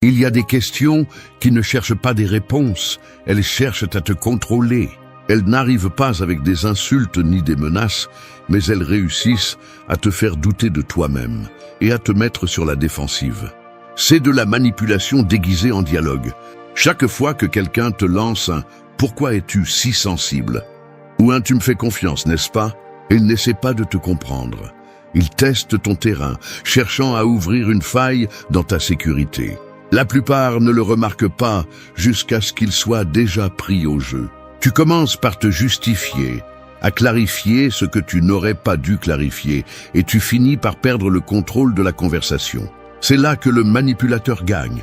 Il y a des questions qui ne cherchent pas des réponses, elles cherchent à te contrôler. Elles n'arrivent pas avec des insultes ni des menaces, mais elles réussissent à te faire douter de toi-même et à te mettre sur la défensive. C'est de la manipulation déguisée en dialogue. Chaque fois que quelqu'un te lance un « Pourquoi es-tu si sensible ?» ou un « Tu me fais confiance, n'est-ce pas ?» il n'essaie pas de te comprendre. Il teste ton terrain, cherchant à ouvrir une faille dans ta sécurité. La plupart ne le remarquent pas jusqu'à ce qu'il soit déjà pris au jeu. Tu commences par te justifier, à clarifier ce que tu n'aurais pas dû clarifier, et tu finis par perdre le contrôle de la conversation. C'est là que le manipulateur gagne,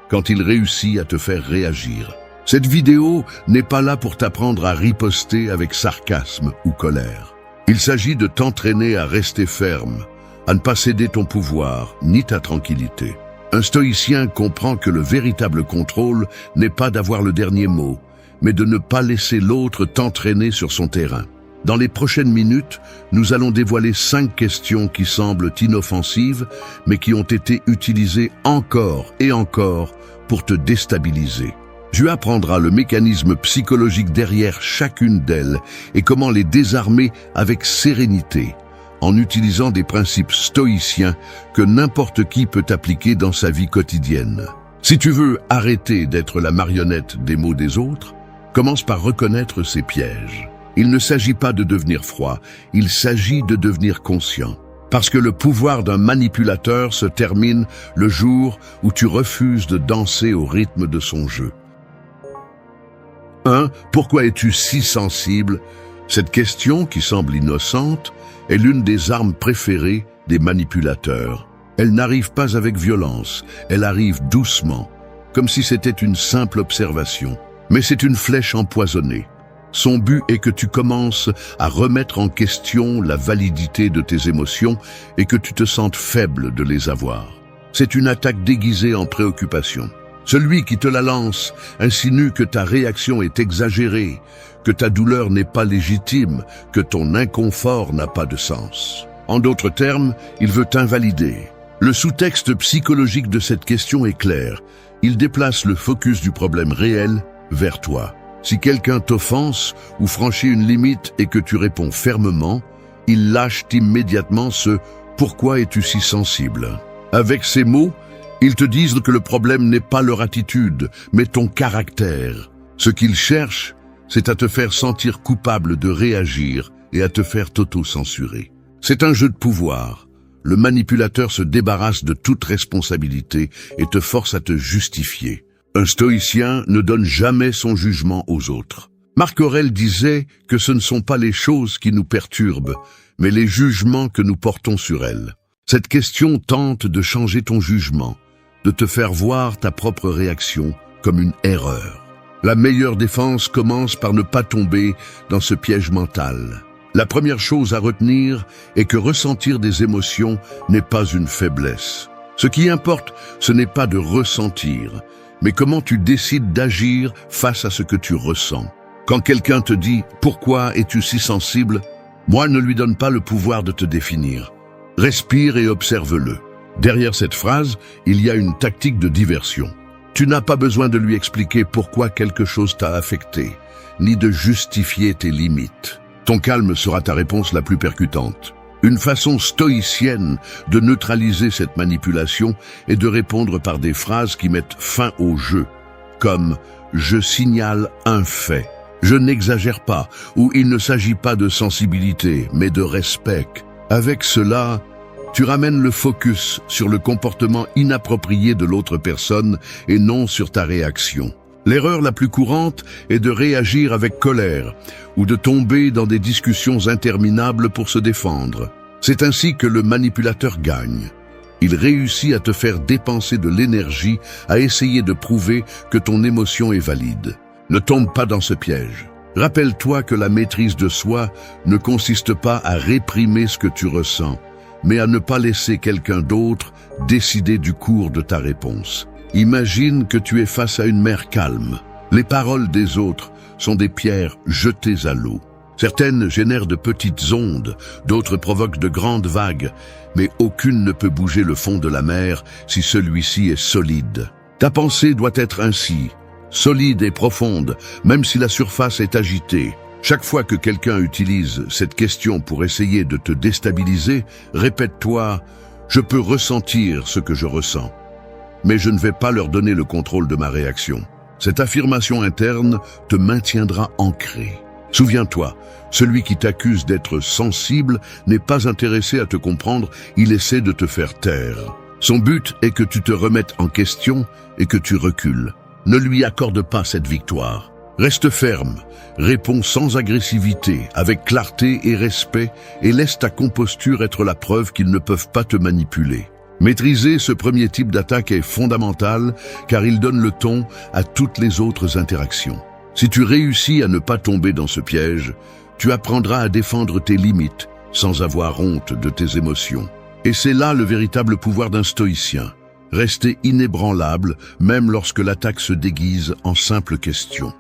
quand il réussit à te faire réagir. Cette vidéo n'est pas là pour t'apprendre à riposter avec sarcasme ou colère. Il s'agit de t'entraîner à rester ferme, à ne pas céder ton pouvoir, ni ta tranquillité. Un stoïcien comprend que le véritable contrôle n'est pas d'avoir le dernier mot, mais de ne pas laisser l'autre t'entraîner sur son terrain. Dans les prochaines minutes, nous allons dévoiler 5 questions qui semblent inoffensives, mais qui ont été utilisées encore et encore pour te déstabiliser. Tu apprendras le mécanisme psychologique derrière chacune d'elles et comment les désarmer avec sérénité, en utilisant des principes stoïciens que n'importe qui peut appliquer dans sa vie quotidienne. Si tu veux arrêter d'être la marionnette des mots des autres, commence par reconnaître ces pièges. Il ne s'agit pas de devenir froid, il s'agit de devenir conscient. Parce que le pouvoir d'un manipulateur se termine le jour où tu refuses de danser au rythme de son jeu. 1. Pourquoi es-tu si sensible? Cette question, qui semble innocente, est l'une des armes préférées des manipulateurs. Elle n'arrive pas avec violence, elle arrive doucement, comme si c'était une simple observation. Mais c'est une flèche empoisonnée. Son but est que tu commences à remettre en question la validité de tes émotions et que tu te sentes faible de les avoir. C'est une attaque déguisée en préoccupation. Celui qui te la lance insinue que ta réaction est exagérée, que ta douleur n'est pas légitime, que ton inconfort n'a pas de sens. En d'autres termes, il veut t'invalider. Le sous-texte psychologique de cette question est clair. Il déplace le focus du problème réel vers toi. Si quelqu'un t'offense ou franchit une limite et que tu réponds fermement, il lâche immédiatement ce « Pourquoi es-tu si sensible ?» Avec ces mots, ils te disent que le problème n'est pas leur attitude, mais ton caractère. Ce qu'ils cherchent, c'est à te faire sentir coupable de réagir et à te faire t'auto-censurer. C'est un jeu de pouvoir. Le manipulateur se débarrasse de toute responsabilité et te force à te justifier. Un stoïcien ne donne jamais son jugement aux autres. Marc Aurèle disait que ce ne sont pas les choses qui nous perturbent, mais les jugements que nous portons sur elles. Cette question tente de changer ton jugement, de te faire voir ta propre réaction comme une erreur. La meilleure défense commence par ne pas tomber dans ce piège mental. La première chose à retenir est que ressentir des émotions n'est pas une faiblesse. Ce qui importe, ce n'est pas de ressentir, mais comment tu décides d'agir face à ce que tu ressens. Quand quelqu'un te dit « Pourquoi es-tu si sensible ?» Moi, ne lui donne pas le pouvoir de te définir. Respire et observe-le. Derrière cette phrase, il y a une tactique de diversion. Tu n'as pas besoin de lui expliquer pourquoi quelque chose t'a affecté, ni de justifier tes limites. Ton calme sera ta réponse la plus percutante. Une façon stoïcienne de neutraliser cette manipulation est de répondre par des phrases qui mettent fin au jeu, comme « je signale un fait »,« je n'exagère pas » ou « il ne s'agit pas de sensibilité, mais de respect ». Avec cela, tu ramènes le focus sur le comportement inapproprié de l'autre personne et non sur ta réaction. L'erreur la plus courante est de réagir avec colère ou de tomber dans des discussions interminables pour se défendre. C'est ainsi que le manipulateur gagne. Il réussit à te faire dépenser de l'énergie à essayer de prouver que ton émotion est valide. Ne tombe pas dans ce piège. Rappelle-toi que la maîtrise de soi ne consiste pas à réprimer ce que tu ressens, mais à ne pas laisser quelqu'un d'autre décider du cours de ta réponse. Imagine que tu es face à une mer calme. Les paroles des autres sont des pierres jetées à l'eau. Certaines génèrent de petites ondes, d'autres provoquent de grandes vagues, mais aucune ne peut bouger le fond de la mer si celui-ci est solide. Ta pensée doit être ainsi, solide et profonde, même si la surface est agitée. Chaque fois que quelqu'un utilise cette question pour essayer de te déstabiliser, répète-toi « Je peux ressentir ce que je ressens, mais je ne vais pas leur donner le contrôle de ma réaction ». Cette affirmation interne te maintiendra ancré. Souviens-toi, celui qui t'accuse d'être sensible n'est pas intéressé à te comprendre, il essaie de te faire taire. Son but est que tu te remettes en question et que tu recules. Ne lui accorde pas cette victoire. Reste ferme, réponds sans agressivité, avec clarté et respect, et laisse ta composture être la preuve qu'ils ne peuvent pas te manipuler. Maîtriser ce premier type d'attaque est fondamental car il donne le ton à toutes les autres interactions. Si tu réussis à ne pas tomber dans ce piège, tu apprendras à défendre tes limites sans avoir honte de tes émotions. Et c'est là le véritable pouvoir d'un stoïcien. Rester inébranlable même lorsque l'attaque se déguise en simple question.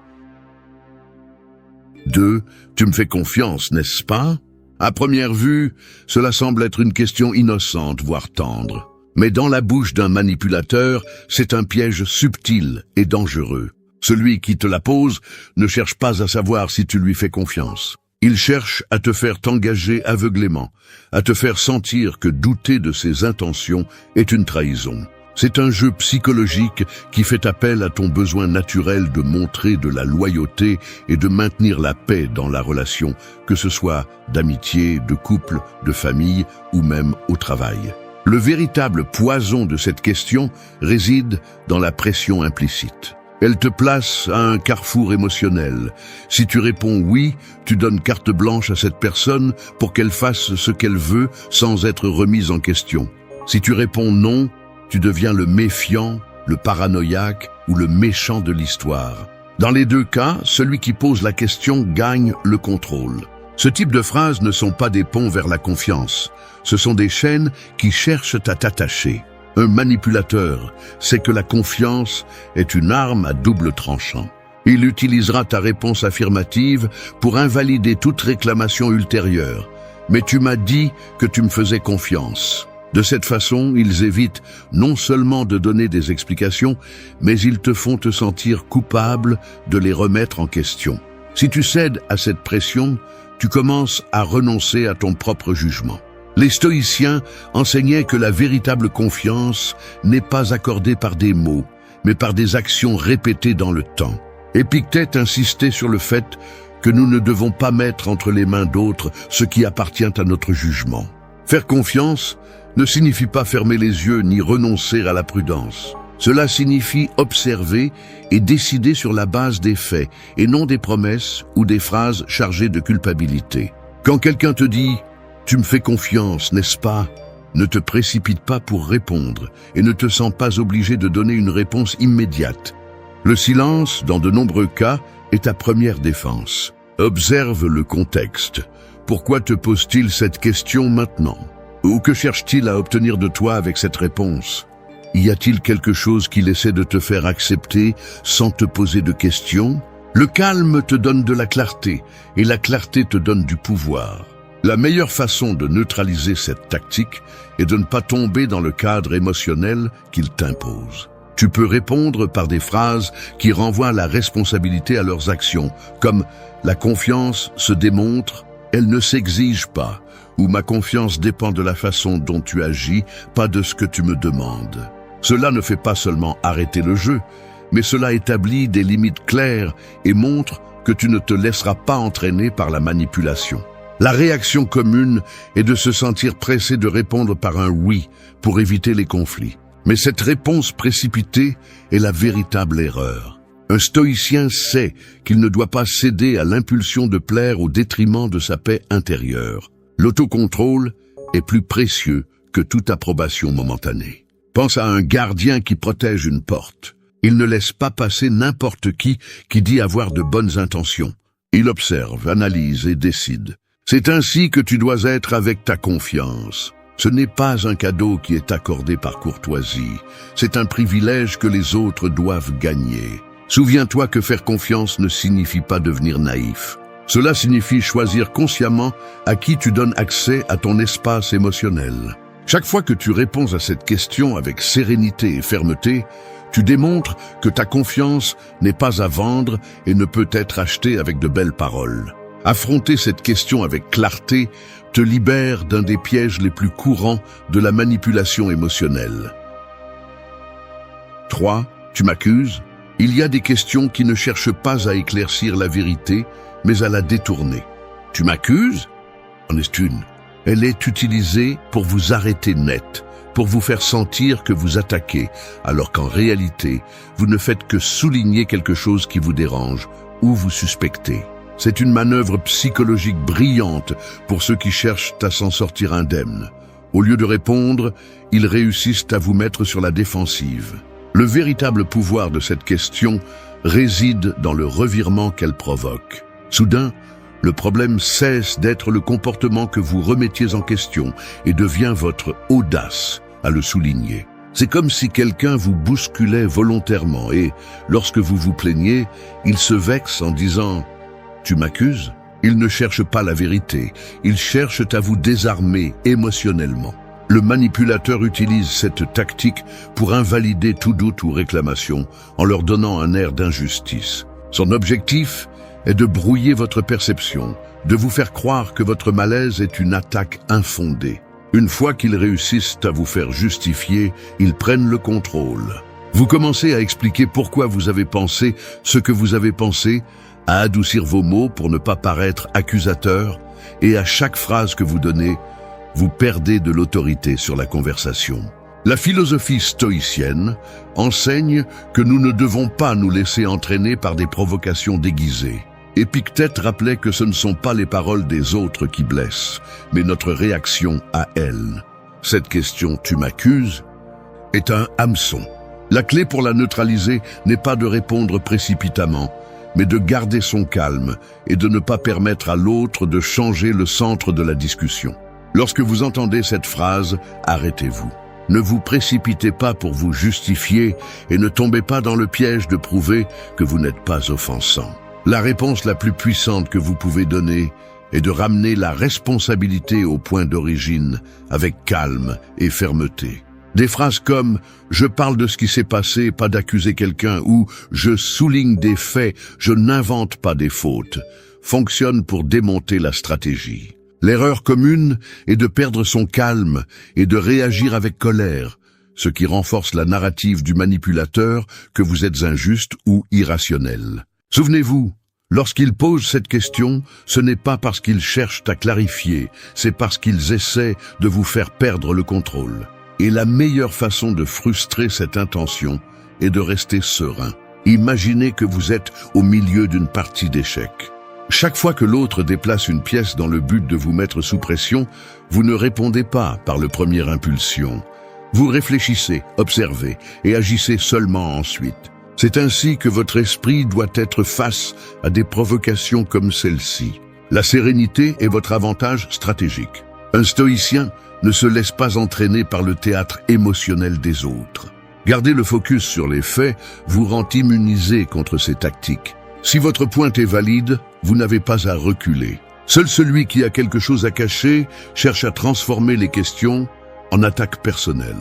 2. Tu me fais confiance, n'est-ce pas? À première vue, cela semble être une question innocente, voire tendre. Mais dans la bouche d'un manipulateur, c'est un piège subtil et dangereux. Celui qui te la pose ne cherche pas à savoir si tu lui fais confiance. Il cherche à te faire t'engager aveuglément, à te faire sentir que douter de ses intentions est une trahison. C'est un jeu psychologique qui fait appel à ton besoin naturel de montrer de la loyauté et de maintenir la paix dans la relation, que ce soit d'amitié, de couple, de famille ou même au travail. Le véritable poison de cette question réside dans la pression implicite. Elle te place à un carrefour émotionnel. Si tu réponds oui, tu donnes carte blanche à cette personne pour qu'elle fasse ce qu'elle veut sans être remise en question. Si tu réponds non, tu deviens le méfiant, le paranoïaque ou le méchant de l'histoire. Dans les deux cas, celui qui pose la question gagne le contrôle. Ce type de phrases ne sont pas des ponts vers la confiance. Ce sont des chaînes qui cherchent à t'attacher. Un manipulateur sait que la confiance est une arme à double tranchant. Il utilisera ta réponse affirmative pour invalider toute réclamation ultérieure. Mais tu m'as dit que tu me faisais confiance. De cette façon, ils évitent non seulement de donner des explications, mais ils te font te sentir coupable de les remettre en question. Si tu cèdes à cette pression, tu commences à renoncer à ton propre jugement. Les stoïciens enseignaient que la véritable confiance n'est pas accordée par des mots, mais par des actions répétées dans le temps. Épictète insistait sur le fait que nous ne devons pas mettre entre les mains d'autres ce qui appartient à notre jugement. Faire confiance ne signifie pas fermer les yeux ni renoncer à la prudence. Cela signifie observer et décider sur la base des faits et non des promesses ou des phrases chargées de culpabilité. Quand quelqu'un te dit « Tu me fais confiance, n'est-ce pas ?» ne te précipite pas pour répondre et ne te sens pas obligé de donner une réponse immédiate. Le silence, dans de nombreux cas, est ta première défense. Observe le contexte. Pourquoi te pose-t-il cette question maintenant? Ou que cherche-t-il à obtenir de toi avec cette réponse? Y a-t-il quelque chose qu'il essaie de te faire accepter sans te poser de questions? Le calme te donne de la clarté et la clarté te donne du pouvoir. La meilleure façon de neutraliser cette tactique est de ne pas tomber dans le cadre émotionnel qu'il t'impose. Tu peux répondre par des phrases qui renvoient la responsabilité à leurs actions, comme « La confiance se démontre, elle ne s'exige pas » ou « Ma confiance dépend de la façon dont tu agis, pas de ce que tu me demandes ». Cela ne fait pas seulement arrêter le jeu, mais cela établit des limites claires et montre que tu ne te laisseras pas entraîner par la manipulation. La réaction commune est de se sentir pressé de répondre par un oui pour éviter les conflits. Mais cette réponse précipitée est la véritable erreur. Un stoïcien sait qu'il ne doit pas céder à l'impulsion de plaire au détriment de sa paix intérieure. L'autocontrôle est plus précieux que toute approbation momentanée. Pense à un gardien qui protège une porte. Il ne laisse pas passer n'importe qui dit avoir de bonnes intentions. Il observe, analyse et décide. C'est ainsi que tu dois être avec ta confiance. Ce n'est pas un cadeau qui est accordé par courtoisie. C'est un privilège que les autres doivent gagner. Souviens-toi que faire confiance ne signifie pas devenir naïf. Cela signifie choisir consciemment à qui tu donnes accès à ton espace émotionnel. Chaque fois que tu réponds à cette question avec sérénité et fermeté, Tu démontres que ta confiance n'est pas à vendre et ne peut être achetée avec de belles paroles. Affronter cette question avec clarté te libère d'un des pièges les plus courants de la manipulation émotionnelle. 3. Tu m'accuses? Il y a des questions qui ne cherchent pas à éclaircir la vérité, mais à la détourner. Tu m'accuses? En est une. Elle est utilisée pour vous arrêter net, pour vous faire sentir que vous attaquez, alors qu'en réalité, vous ne faites que souligner quelque chose qui vous dérange ou vous suspectez. C'est une manœuvre psychologique brillante pour ceux qui cherchent à s'en sortir indemnes. Au lieu de répondre, ils réussissent à vous mettre sur la défensive. Le véritable pouvoir de cette question réside dans le revirement qu'elle provoque. Soudain, le problème cesse d'être le comportement que vous remettiez en question et devient votre audace à le souligner. C'est comme si quelqu'un vous bousculait volontairement et, lorsque vous vous plaignez, il se vexe en disant « Tu m'accuses ?» Il ne cherche pas la vérité, il cherche à vous désarmer émotionnellement. Le manipulateur utilise cette tactique pour invalider tout doute ou réclamation en leur donnant un air d'injustice. Son objectif est de brouiller votre perception, de vous faire croire que votre malaise est une attaque infondée. Une fois qu'ils réussissent à vous faire justifier, ils prennent le contrôle. Vous commencez à expliquer pourquoi vous avez pensé ce que vous avez pensé, à adoucir vos mots pour ne pas paraître accusateur, et à chaque phrase que vous donnez, vous perdez de l'autorité sur la conversation. La philosophie stoïcienne enseigne que nous ne devons pas nous laisser entraîner par des provocations déguisées. Épictète rappelait que ce ne sont pas les paroles des autres qui blessent, mais notre réaction à elles. Cette question « tu m'accuses » est un hameçon. La clé pour la neutraliser n'est pas de répondre précipitamment, mais de garder son calme et de ne pas permettre à l'autre de changer le centre de la discussion. Lorsque vous entendez cette phrase, arrêtez-vous. Ne vous précipitez pas pour vous justifier et ne tombez pas dans le piège de prouver que vous n'êtes pas offensant. La réponse la plus puissante que vous pouvez donner est de ramener la responsabilité au point d'origine avec calme et fermeté. Des phrases comme « je parle de ce qui s'est passé, pas d'accuser quelqu'un » ou « je souligne des faits, je n'invente pas des fautes » fonctionnent pour démonter la stratégie. L'erreur commune est de perdre son calme et de réagir avec colère, ce qui renforce la narrative du manipulateur que vous êtes injuste ou irrationnel. Souvenez-vous, lorsqu'ils posent cette question, ce n'est pas parce qu'ils cherchent à clarifier, c'est parce qu'ils essaient de vous faire perdre le contrôle. Et la meilleure façon de frustrer cette intention est de rester serein. Imaginez que vous êtes au milieu d'une partie d'échecs. Chaque fois que l'autre déplace une pièce dans le but de vous mettre sous pression, vous ne répondez pas par le premier impulsion. Vous réfléchissez, observez et agissez seulement ensuite. C'est ainsi que votre esprit doit être face à des provocations comme celle-ci. La sérénité est votre avantage stratégique. Un stoïcien ne se laisse pas entraîner par le théâtre émotionnel des autres. Garder le focus sur les faits vous rend immunisé contre ces tactiques. Si votre pointe est valide, vous n'avez pas à reculer. Seul celui qui a quelque chose à cacher cherche à transformer les questions en attaque personnelle.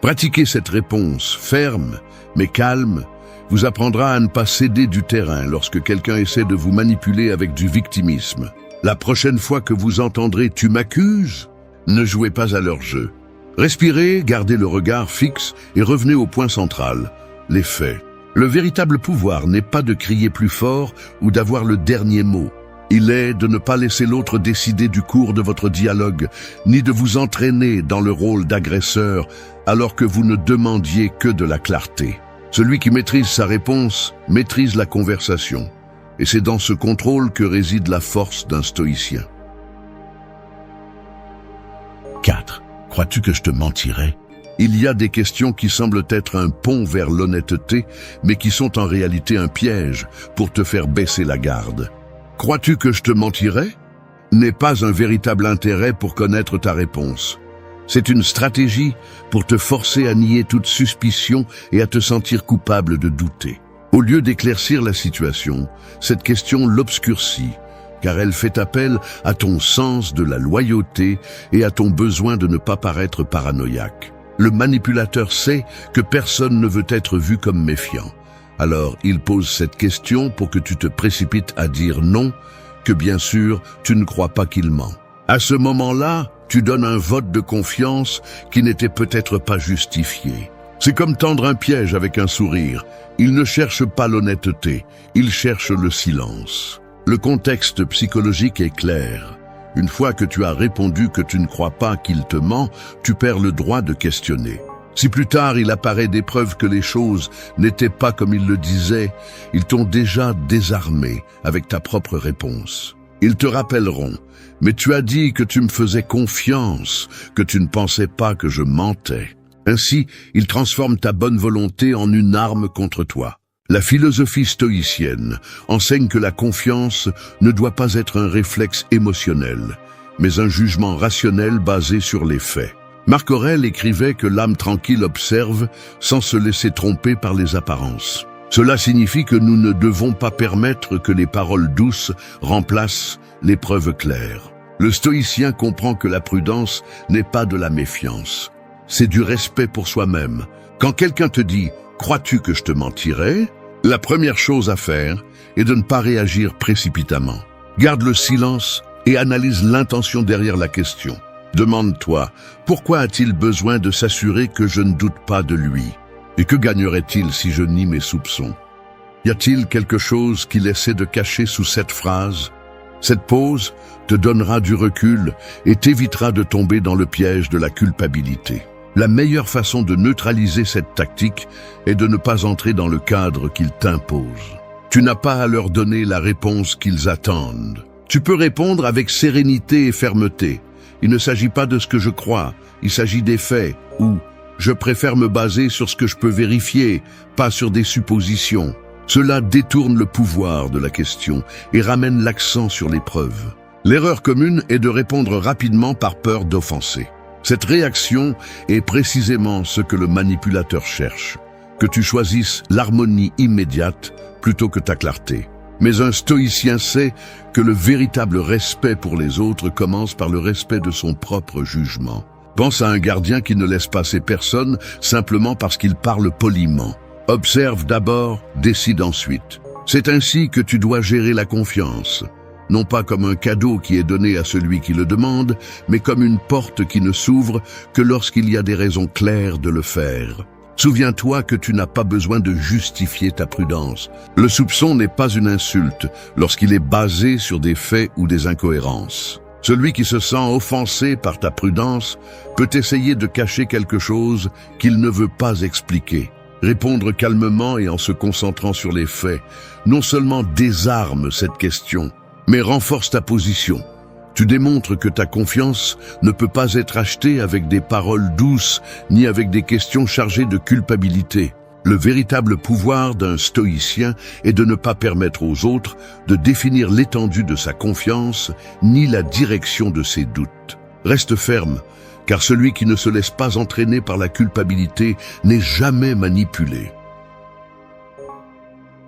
Pratiquez cette réponse ferme mais calme vous apprendra à ne pas céder du terrain lorsque quelqu'un essaie de vous manipuler avec du victimisme. La prochaine fois que vous entendrez « tu m'accuses », ne jouez pas à leur jeu. Respirez, gardez le regard fixe et revenez au point central, les faits. Le véritable pouvoir n'est pas de crier plus fort ou d'avoir le dernier mot. Il est de ne pas laisser l'autre décider du cours de votre dialogue, ni de vous entraîner dans le rôle d'agresseur alors que vous ne demandiez que de la clarté. Celui qui maîtrise sa réponse maîtrise la conversation. Et c'est dans ce contrôle que réside la force d'un stoïcien. 4. Crois-tu que je te mentirais ? Il y a des questions qui semblent être un pont vers l'honnêteté, mais qui sont en réalité un piège pour te faire baisser la garde. Crois-tu que je te mentirais ? N'est pas un véritable intérêt pour connaître ta réponse. C'est une stratégie pour te forcer à nier toute suspicion et à te sentir coupable de douter. Au lieu d'éclaircir la situation, cette question l'obscurcit, car elle fait appel à ton sens de la loyauté et à ton besoin de ne pas paraître paranoïaque. Le manipulateur sait que personne ne veut être vu comme méfiant. Alors, il pose cette question pour que tu te précipites à dire non, que bien sûr, tu ne crois pas qu'il ment. À ce moment-là, tu donnes un vote de confiance qui n'était peut-être pas justifié. C'est comme tendre un piège avec un sourire. Il ne cherche pas l'honnêteté, il cherche le silence. Le contexte psychologique est clair. Une fois que tu as répondu que tu ne crois pas qu'il te ment, tu perds le droit de questionner. Si plus tard il apparaît des preuves que les choses n'étaient pas comme il le disait, ils t'ont déjà désarmé avec ta propre réponse. Ils te rappelleront, mais tu as dit que tu me faisais confiance, que tu ne pensais pas que je mentais. Ainsi, ils transforment ta bonne volonté en une arme contre toi. La philosophie stoïcienne enseigne que la confiance ne doit pas être un réflexe émotionnel, mais un jugement rationnel basé sur les faits. Marc Aurèle écrivait que l'âme tranquille observe sans se laisser tromper par les apparences. Cela signifie que nous ne devons pas permettre que les paroles douces remplacent les preuves claires. Le stoïcien comprend que la prudence n'est pas de la méfiance. C'est du respect pour soi-même. Quand quelqu'un te dit « Crois-tu que je te mentirais ?» La première chose à faire est de ne pas réagir précipitamment. Garde le silence et analyse l'intention derrière la question. Demande-toi, pourquoi a-t-il besoin de s'assurer que je ne doute pas de lui? Et que gagnerait-il si je nie mes soupçons? Y a-t-il quelque chose qu'il essaie de cacher sous cette phrase? Cette pause te donnera du recul et t'évitera de tomber dans le piège de la culpabilité. La meilleure façon de neutraliser cette tactique est de ne pas entrer dans le cadre qu'ils t'imposent. Tu n'as pas à leur donner la réponse qu'ils attendent. Tu peux répondre avec sérénité et fermeté. Il ne s'agit pas de ce que je crois, il s'agit des faits, ou je préfère me baser sur ce que je peux vérifier, pas sur des suppositions. Cela détourne le pouvoir de la question et ramène l'accent sur les preuves. L'erreur commune est de répondre rapidement par peur d'offenser. Cette réaction est précisément ce que le manipulateur cherche, que tu choisisses l'harmonie immédiate plutôt que ta clarté. Mais un stoïcien sait que le véritable respect pour les autres commence par le respect de son propre jugement. Pense à un gardien qui ne laisse passer personne simplement parce qu'il parle poliment. Observe d'abord, décide ensuite. C'est ainsi que tu dois gérer la confiance. Non pas comme un cadeau qui est donné à celui qui le demande, mais comme une porte qui ne s'ouvre que lorsqu'il y a des raisons claires de le faire. Souviens-toi que tu n'as pas besoin de justifier ta prudence. Le soupçon n'est pas une insulte lorsqu'il est basé sur des faits ou des incohérences. Celui qui se sent offensé par ta prudence peut essayer de cacher quelque chose qu'il ne veut pas expliquer. Répondre calmement et en se concentrant sur les faits, non seulement désarme cette question, mais renforce ta position. Tu démontres que ta confiance ne peut pas être achetée avec des paroles douces ni avec des questions chargées de culpabilité. Le véritable pouvoir d'un stoïcien est de ne pas permettre aux autres de définir l'étendue de sa confiance ni la direction de ses doutes. Reste ferme, car celui qui ne se laisse pas entraîner par la culpabilité n'est jamais manipulé.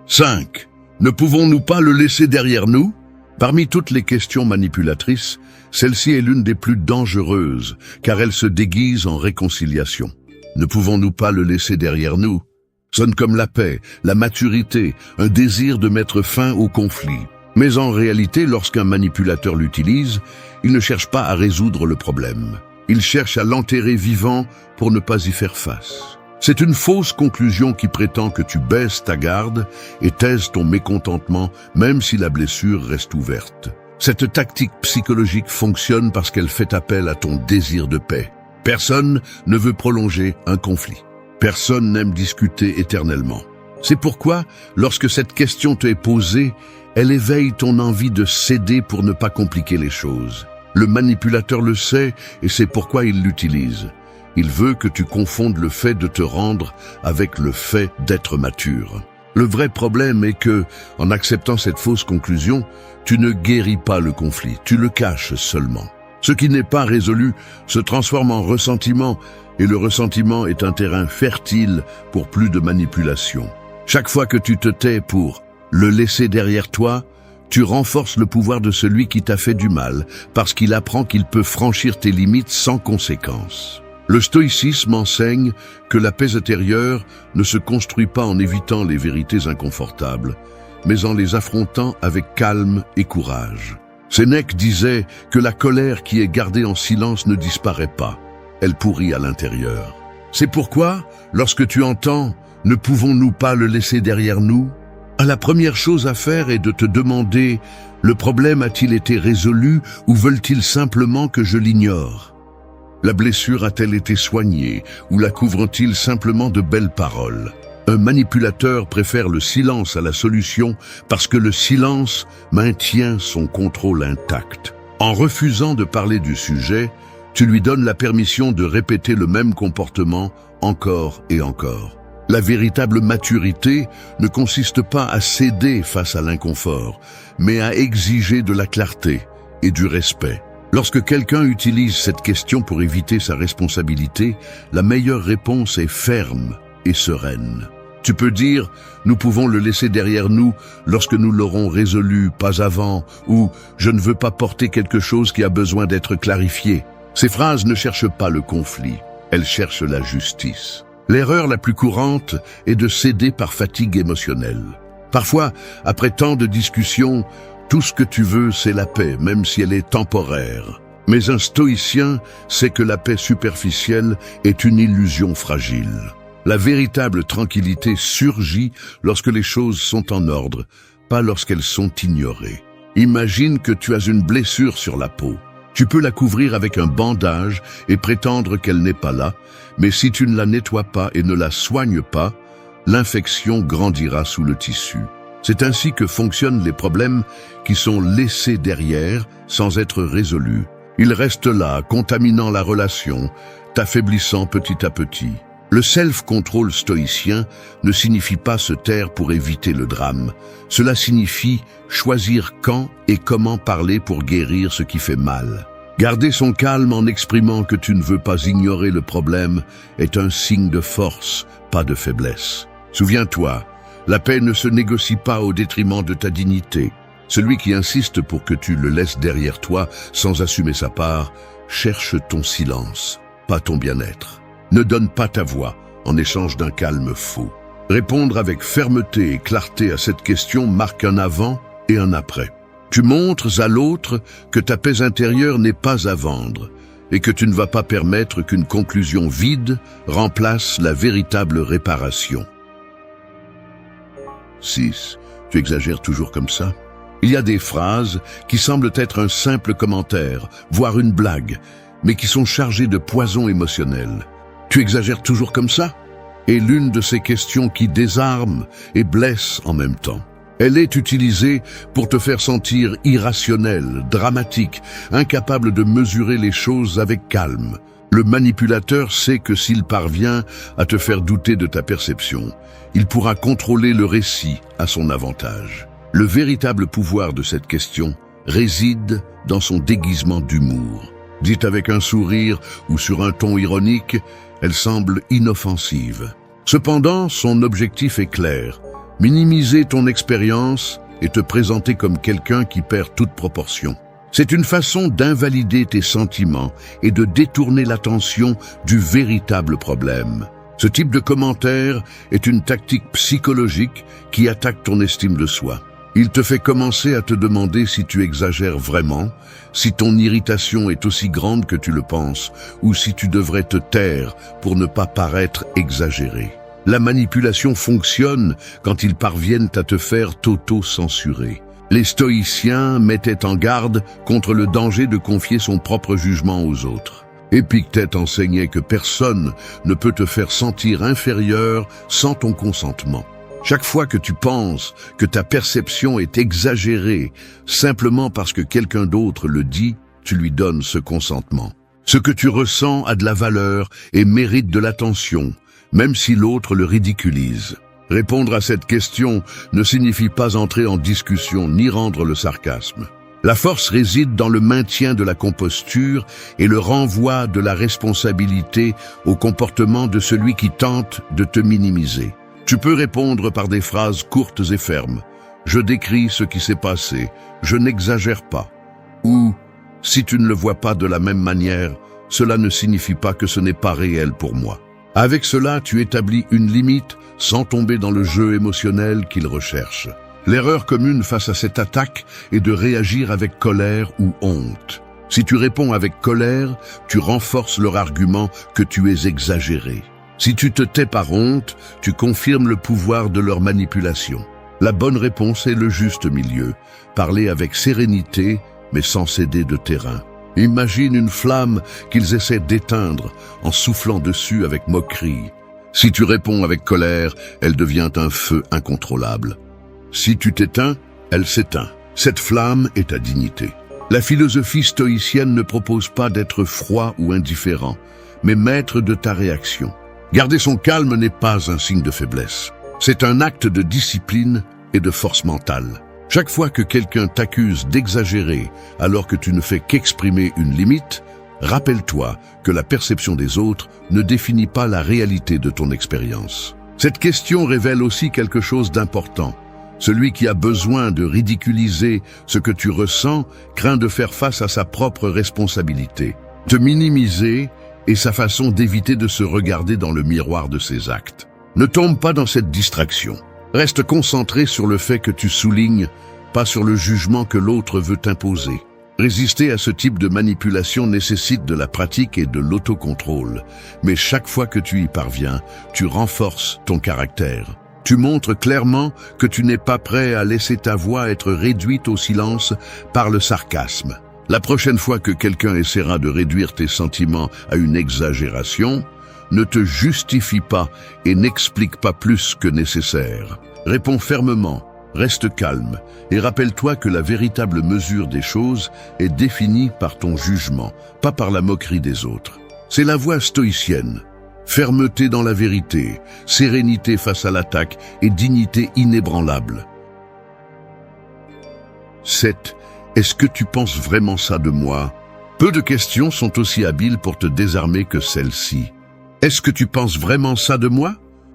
5. Ne pouvons-nous pas le laisser derrière nous ? Parmi toutes les questions manipulatrices, celle-ci est l'une des plus dangereuses, car elle se déguise en réconciliation. Ne pouvons-nous pas le laisser derrière nous ? Sonne comme la paix, la maturité, un désir de mettre fin au conflit. Mais en réalité, lorsqu'un manipulateur l'utilise, il ne cherche pas à résoudre le problème. Il cherche à l'enterrer vivant pour ne pas y faire face. C'est une fausse conclusion qui prétend que tu baisses ta garde et taises ton mécontentement même si la blessure reste ouverte. Cette tactique psychologique fonctionne parce qu'elle fait appel à ton désir de paix. Personne ne veut prolonger un conflit. Personne n'aime discuter éternellement. C'est pourquoi, lorsque cette question t'est posée, elle éveille ton envie de céder pour ne pas compliquer les choses. Le manipulateur le sait et c'est pourquoi il l'utilise. Il veut que tu confondes le fait de te rendre avec le fait d'être mature. Le vrai problème est que, en acceptant cette fausse conclusion, tu ne guéris pas le conflit, tu le caches seulement. Ce qui n'est pas résolu se transforme en ressentiment, et le ressentiment est un terrain fertile pour plus de manipulation. Chaque fois que tu te tais pour le laisser derrière toi, tu renforces le pouvoir de celui qui t'a fait du mal, parce qu'il apprend qu'il peut franchir tes limites sans conséquence. Le stoïcisme enseigne que la paix intérieure ne se construit pas en évitant les vérités inconfortables, mais en les affrontant avec calme et courage. Sénèque disait que la colère qui est gardée en silence ne disparaît pas, elle pourrit à l'intérieur. C'est pourquoi, lorsque tu entends « Ne pouvons-nous pas le laisser derrière nous ?» la première chose à faire est de te demander « Le problème a-t-il été résolu ou veulent-ils simplement que je l'ignore ?» La blessure a-t-elle été soignée ou la couvrent-ils simplement de belles paroles? Un manipulateur préfère le silence à la solution parce que le silence maintient son contrôle intact. En refusant de parler du sujet, tu lui donnes la permission de répéter le même comportement encore et encore. La véritable maturité ne consiste pas à céder face à l'inconfort, mais à exiger de la clarté et du respect. Lorsque quelqu'un utilise cette question pour éviter sa responsabilité, la meilleure réponse est ferme et sereine. Tu peux dire « Nous pouvons le laisser derrière nous lorsque nous l'aurons résolu, pas avant » ou « Je ne veux pas porter quelque chose qui a besoin d'être clarifié ». Ces phrases ne cherchent pas le conflit, elles cherchent la justice. L'erreur la plus courante est de céder par fatigue émotionnelle. Parfois, après tant de discussions, tout ce que tu veux, c'est la paix, même si elle est temporaire. Mais un stoïcien sait que la paix superficielle est une illusion fragile. La véritable tranquillité surgit lorsque les choses sont en ordre, pas lorsqu'elles sont ignorées. Imagine que tu as une blessure sur la peau. Tu peux la couvrir avec un bandage et prétendre qu'elle n'est pas là, mais si tu ne la nettoies pas et ne la soignes pas, l'infection grandira sous le tissu. C'est ainsi que fonctionnent les problèmes qui sont laissés derrière sans être résolus. Ils restent là, contaminant la relation, t'affaiblissant petit à petit. Le self-control stoïcien ne signifie pas se taire pour éviter le drame. Cela signifie choisir quand et comment parler pour guérir ce qui fait mal. Garder son calme en exprimant que tu ne veux pas ignorer le problème est un signe de force, pas de faiblesse. Souviens-toi, la paix ne se négocie pas au détriment de ta dignité. Celui qui insiste pour que tu le laisses derrière toi sans assumer sa part, cherche ton silence, pas ton bien-être. Ne donne pas ta voix en échange d'un calme faux. Répondre avec fermeté et clarté à cette question marque un avant et un après. Tu montres à l'autre que ta paix intérieure n'est pas à vendre et que tu ne vas pas permettre qu'une conclusion vide remplace la véritable réparation. 6. Tu exagères toujours comme ça? Il y a des phrases qui semblent être un simple commentaire, voire une blague, mais qui sont chargées de poison émotionnel. Tu exagères toujours comme ça? Est l'une de ces questions qui désarment et blessent en même temps. Elle est utilisée pour te faire sentir irrationnel, dramatique, incapable de mesurer les choses avec calme. Le manipulateur sait que s'il parvient à te faire douter de ta perception, il pourra contrôler le récit à son avantage. Le véritable pouvoir de cette question réside dans son déguisement d'humour. Dite avec un sourire ou sur un ton ironique, elle semble inoffensive. Cependant, son objectif est clair. Minimiser ton expérience et te présenter comme quelqu'un qui perd toute proportion. C'est une façon d'invalider tes sentiments et de détourner l'attention du véritable problème. Ce type de commentaire est une tactique psychologique qui attaque ton estime de soi. Il te fait commencer à te demander si tu exagères vraiment, si ton irritation est aussi grande que tu le penses, ou si tu devrais te taire pour ne pas paraître exagéré. La manipulation fonctionne quand ils parviennent à te faire t'auto-censurer. Les stoïciens mettaient en garde contre le danger de confier son propre jugement aux autres. Épictète enseignait que personne ne peut te faire sentir inférieur sans ton consentement. Chaque fois que tu penses que ta perception est exagérée simplement parce que quelqu'un d'autre le dit, tu lui donnes ce consentement. Ce que tu ressens a de la valeur et mérite de l'attention, même si l'autre le ridiculise. Répondre à cette question ne signifie pas entrer en discussion ni rendre le sarcasme. La force réside dans le maintien de la composture et le renvoi de la responsabilité au comportement de celui qui tente de te minimiser. Tu peux répondre par des phrases courtes et fermes. « Je décris ce qui s'est passé, je n'exagère pas. » Ou « Si tu ne le vois pas de la même manière, cela ne signifie pas que ce n'est pas réel pour moi. Avec cela, tu établis une limite sans tomber dans le jeu émotionnel qu'il recherche. L'erreur commune face à cette attaque est de réagir avec colère ou honte. Si tu réponds avec colère, tu renforces leur argument que tu es exagéré. Si tu te tais par honte, tu confirmes le pouvoir de leur manipulation. La bonne réponse est le juste milieu. Parler avec sérénité, mais sans céder de terrain. Imagine une flamme qu'ils essaient d'éteindre en soufflant dessus avec moquerie. Si tu réponds avec colère, elle devient un feu incontrôlable. Si tu t'éteins, elle s'éteint. Cette flamme est ta dignité. La philosophie stoïcienne ne propose pas d'être froid ou indifférent, mais maître de ta réaction. Garder son calme n'est pas un signe de faiblesse. C'est un acte de discipline et de force mentale. Chaque fois que quelqu'un t'accuse d'exagérer alors que tu ne fais qu'exprimer une limite, rappelle-toi que la perception des autres ne définit pas la réalité de ton expérience. Cette question révèle aussi quelque chose d'important. Celui qui a besoin de ridiculiser ce que tu ressens craint de faire face à sa propre responsabilité. Te minimiser est sa façon d'éviter de se regarder dans le miroir de ses actes. Ne tombe pas dans cette distraction. Reste concentré sur le fait que tu soulignes, pas sur le jugement que l'autre veut t'imposer. Résister à ce type de manipulation nécessite de la pratique et de l'autocontrôle. Mais chaque fois que tu y parviens, tu renforces ton caractère. Tu montres clairement que tu n'es pas prêt à laisser ta voix être réduite au silence par le sarcasme. La prochaine fois que quelqu'un essaiera de réduire tes sentiments à une exagération, ne te justifie pas et n'explique pas plus que nécessaire. Réponds fermement, reste calme et rappelle-toi que la véritable mesure des choses est définie par ton jugement, pas par la moquerie des autres. C'est la voie stoïcienne. Fermeté dans la vérité, sérénité face à l'attaque et dignité inébranlable. 7. Est-ce que tu penses vraiment ça de moi? Peu de questions sont aussi habiles pour te désarmer que celle-ci. Est-ce que tu penses vraiment ça de moi?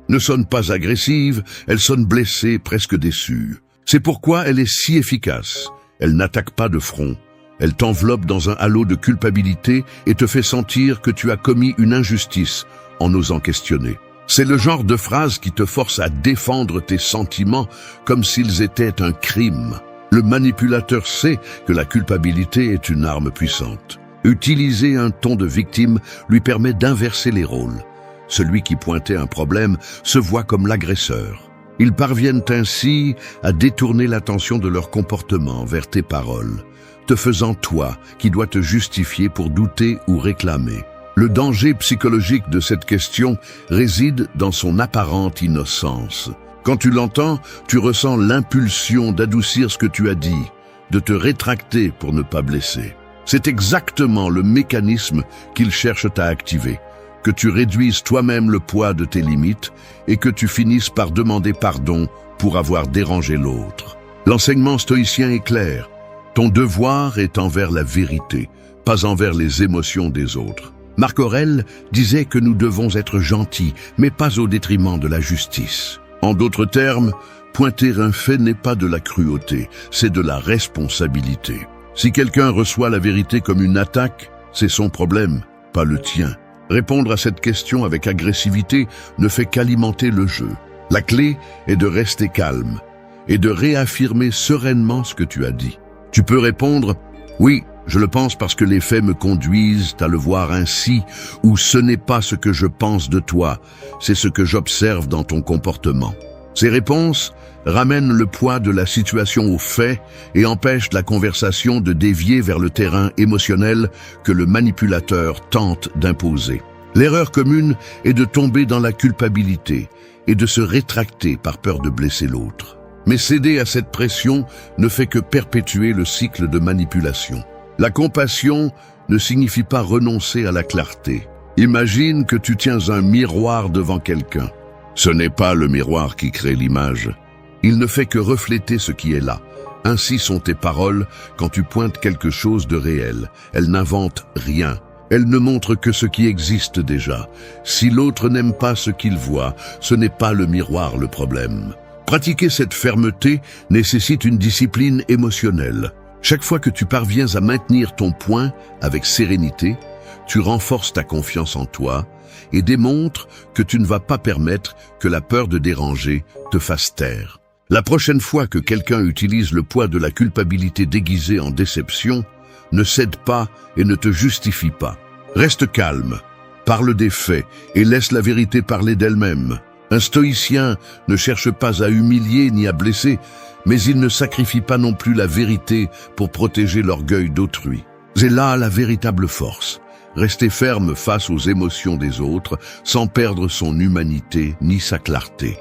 Ne sonne pas agressive, elle sonne blessée, presque déçue. C'est pourquoi elle est si efficace. Elle n'attaque pas de front. Elle t'enveloppe dans un halo de culpabilité et te fait sentir que tu as commis une injustice en osant questionner. C'est le genre de phrase qui te force à défendre tes sentiments comme s'ils étaient un crime. Le manipulateur sait que la culpabilité est une arme puissante. Utiliser un ton de victime lui permet d'inverser les rôles. Celui qui pointait un problème se voit comme l'agresseur. Ils parviennent ainsi à détourner l'attention de leur comportement vers tes paroles, te faisant toi qui dois te justifier pour douter ou réclamer. Le danger psychologique de cette question réside dans son apparente innocence. Quand tu l'entends, tu ressens l'impulsion d'adoucir ce que tu as dit, de te rétracter pour ne pas blesser. C'est exactement le mécanisme qu'ils cherchent à activer, que tu réduises toi-même le poids de tes limites et que tu finisses par demander pardon pour avoir dérangé l'autre. L'enseignement stoïcien est clair. Ton devoir est envers la vérité, pas envers les émotions des autres. Marc Aurèle disait que nous devons être gentils, mais pas au détriment de la justice. En d'autres termes, pointer un fait n'est pas de la cruauté, c'est de la responsabilité. Si quelqu'un reçoit la vérité comme une attaque, c'est son problème, pas le tien. Répondre à cette question avec agressivité ne fait qu'alimenter le jeu. La clé est de rester calme et de réaffirmer sereinement ce que tu as dit. Tu peux répondre « Oui, je le pense parce que les faits me conduisent à le voir ainsi » ou « Ce n'est pas ce que je pense de toi, c'est ce que j'observe dans ton comportement ». Ces réponses ramènent le poids de la situation aux faits et empêchent la conversation de dévier vers le terrain émotionnel que le manipulateur tente d'imposer. L'erreur commune est de tomber dans la culpabilité et de se rétracter par peur de blesser l'autre. Mais céder à cette pression ne fait que perpétuer le cycle de manipulation. La compassion ne signifie pas renoncer à la clarté. Imagine que tu tiens un miroir devant quelqu'un. Ce n'est pas le miroir qui crée l'image. Il ne fait que refléter ce qui est là. Ainsi sont tes paroles quand tu pointes quelque chose de réel. Elles n'inventent rien. Elles ne montrent que ce qui existe déjà. Si l'autre n'aime pas ce qu'il voit, ce n'est pas le miroir le problème. Pratiquer cette fermeté nécessite une discipline émotionnelle. Chaque fois que tu parviens à maintenir ton point avec sérénité, tu renforces ta confiance en toi et démontres que tu ne vas pas permettre que la peur de déranger te fasse taire. La prochaine fois que quelqu'un utilise le poids de la culpabilité déguisée en déception, ne cède pas et ne te justifie pas. Reste calme, parle des faits et laisse la vérité parler d'elle-même. Un stoïcien ne cherche pas à humilier ni à blesser, mais il ne sacrifie pas non plus la vérité pour protéger l'orgueil d'autrui. C'est là la véritable force. Rester ferme face aux émotions des autres, sans perdre son humanité ni sa clarté.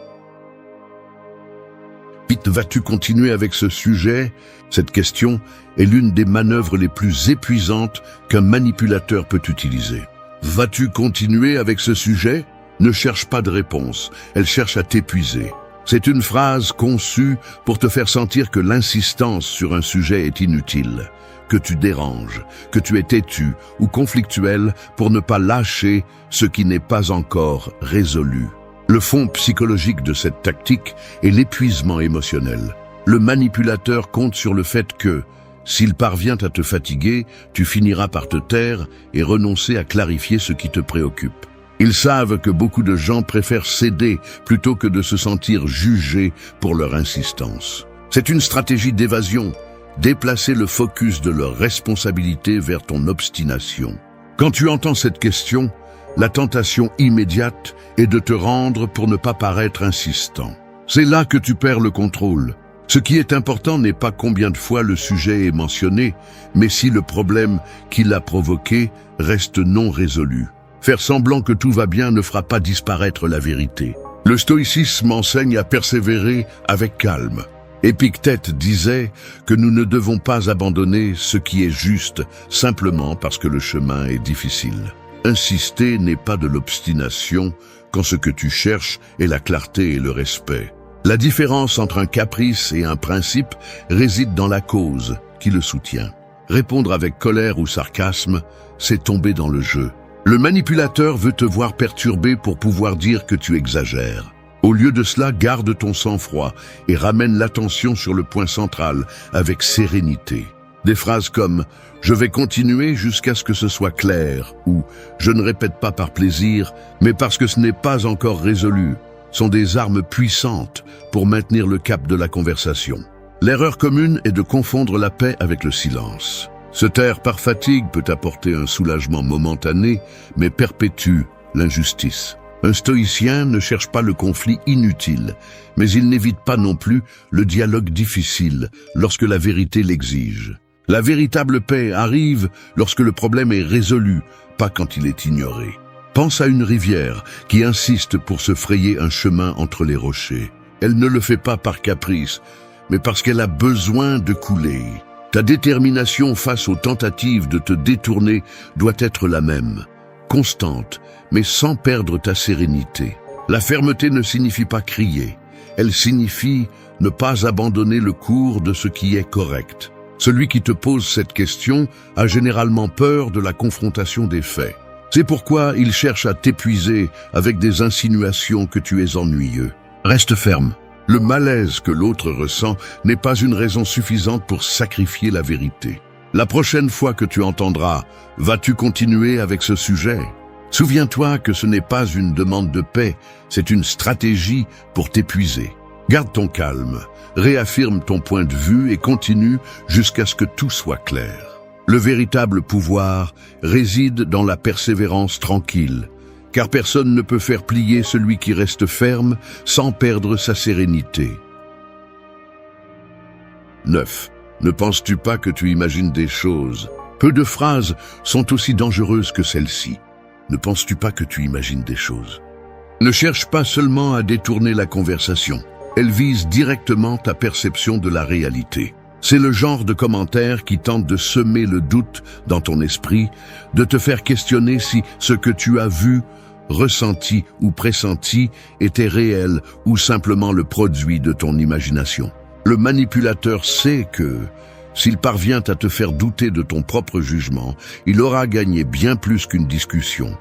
Vite, vas-tu continuer avec ce sujet? Cette question est l'une des manœuvres les plus épuisantes qu'un manipulateur peut utiliser. Vas-tu continuer avec ce sujet? Ne cherche pas de réponse, elle cherche à t'épuiser. C'est une phrase conçue pour te faire sentir que l'insistance sur un sujet est inutile, que tu déranges, que tu es têtu ou conflictuel pour ne pas lâcher ce qui n'est pas encore résolu. Le fond psychologique de cette tactique est l'épuisement émotionnel. Le manipulateur compte sur le fait que, s'il parvient à te fatiguer, tu finiras par te taire et renoncer à clarifier ce qui te préoccupe. Ils savent que beaucoup de gens préfèrent céder plutôt que de se sentir jugés pour leur insistance. C'est une stratégie d'évasion, déplacer le focus de leur responsabilité vers ton obstination. Quand tu entends cette question, la tentation immédiate est de te rendre pour ne pas paraître insistant. C'est là que tu perds le contrôle. Ce qui est important n'est pas combien de fois le sujet est mentionné, mais si le problème qui l'a provoqué reste non résolu. Faire semblant que tout va bien ne fera pas disparaître la vérité. Le stoïcisme enseigne à persévérer avec calme. Épictète disait que nous ne devons pas abandonner ce qui est juste simplement parce que le chemin est difficile. Insister n'est pas de l'obstination quand ce que tu cherches est la clarté et le respect. La différence entre un caprice et un principe réside dans la cause qui le soutient. Répondre avec colère ou sarcasme, c'est tomber dans le jeu. Le manipulateur veut te voir perturbé pour pouvoir dire que tu exagères. Au lieu de cela, garde ton sang-froid et ramène l'attention sur le point central avec sérénité. Des phrases comme « je vais continuer jusqu'à ce que ce soit clair » ou « je ne répète pas par plaisir, mais parce que ce n'est pas encore résolu » sont des armes puissantes pour maintenir le cap de la conversation. L'erreur commune est de confondre la paix avec le silence. Se taire par fatigue peut apporter un soulagement momentané, mais perpétue l'injustice. Un stoïcien ne cherche pas le conflit inutile, mais il n'évite pas non plus le dialogue difficile lorsque la vérité l'exige. La véritable paix arrive lorsque le problème est résolu, pas quand il est ignoré. Pense à une rivière qui insiste pour se frayer un chemin entre les rochers. Elle ne le fait pas par caprice, mais parce qu'elle a besoin de couler. Ta détermination face aux tentatives de te détourner doit être la même, constante, mais sans perdre ta sérénité. La fermeté ne signifie pas crier, elle signifie ne pas abandonner le cours de ce qui est correct. Celui qui te pose cette question a généralement peur de la confrontation des faits. C'est pourquoi il cherche à t'épuiser avec des insinuations que tu es ennuyeux. Reste ferme. Le malaise que l'autre ressent n'est pas une raison suffisante pour sacrifier la vérité. La prochaine fois que tu entendras « Vas-tu continuer avec ce sujet ?» Souviens-toi que ce n'est pas une demande de paix, c'est une stratégie pour t'épuiser. Garde ton calme, réaffirme ton point de vue et continue jusqu'à ce que tout soit clair. Le véritable pouvoir réside dans la persévérance tranquille, car personne ne peut faire plier celui qui reste ferme sans perdre sa sérénité. 9. Ne penses-tu pas que tu imagines des choses? Peu de phrases sont aussi dangereuses que celles-ci. Ne penses-tu pas que tu imagines des choses? Ne cherche pas seulement à détourner la conversation. Elle vise directement ta perception de la réalité. C'est le genre de commentaire qui tente de semer le doute dans ton esprit, de te faire questionner si ce que tu as vu, ressenti ou pressenti était réel ou simplement le produit de ton imagination. Le manipulateur sait que, s'il parvient à te faire douter de ton propre jugement, il aura gagné bien plus qu'une discussion.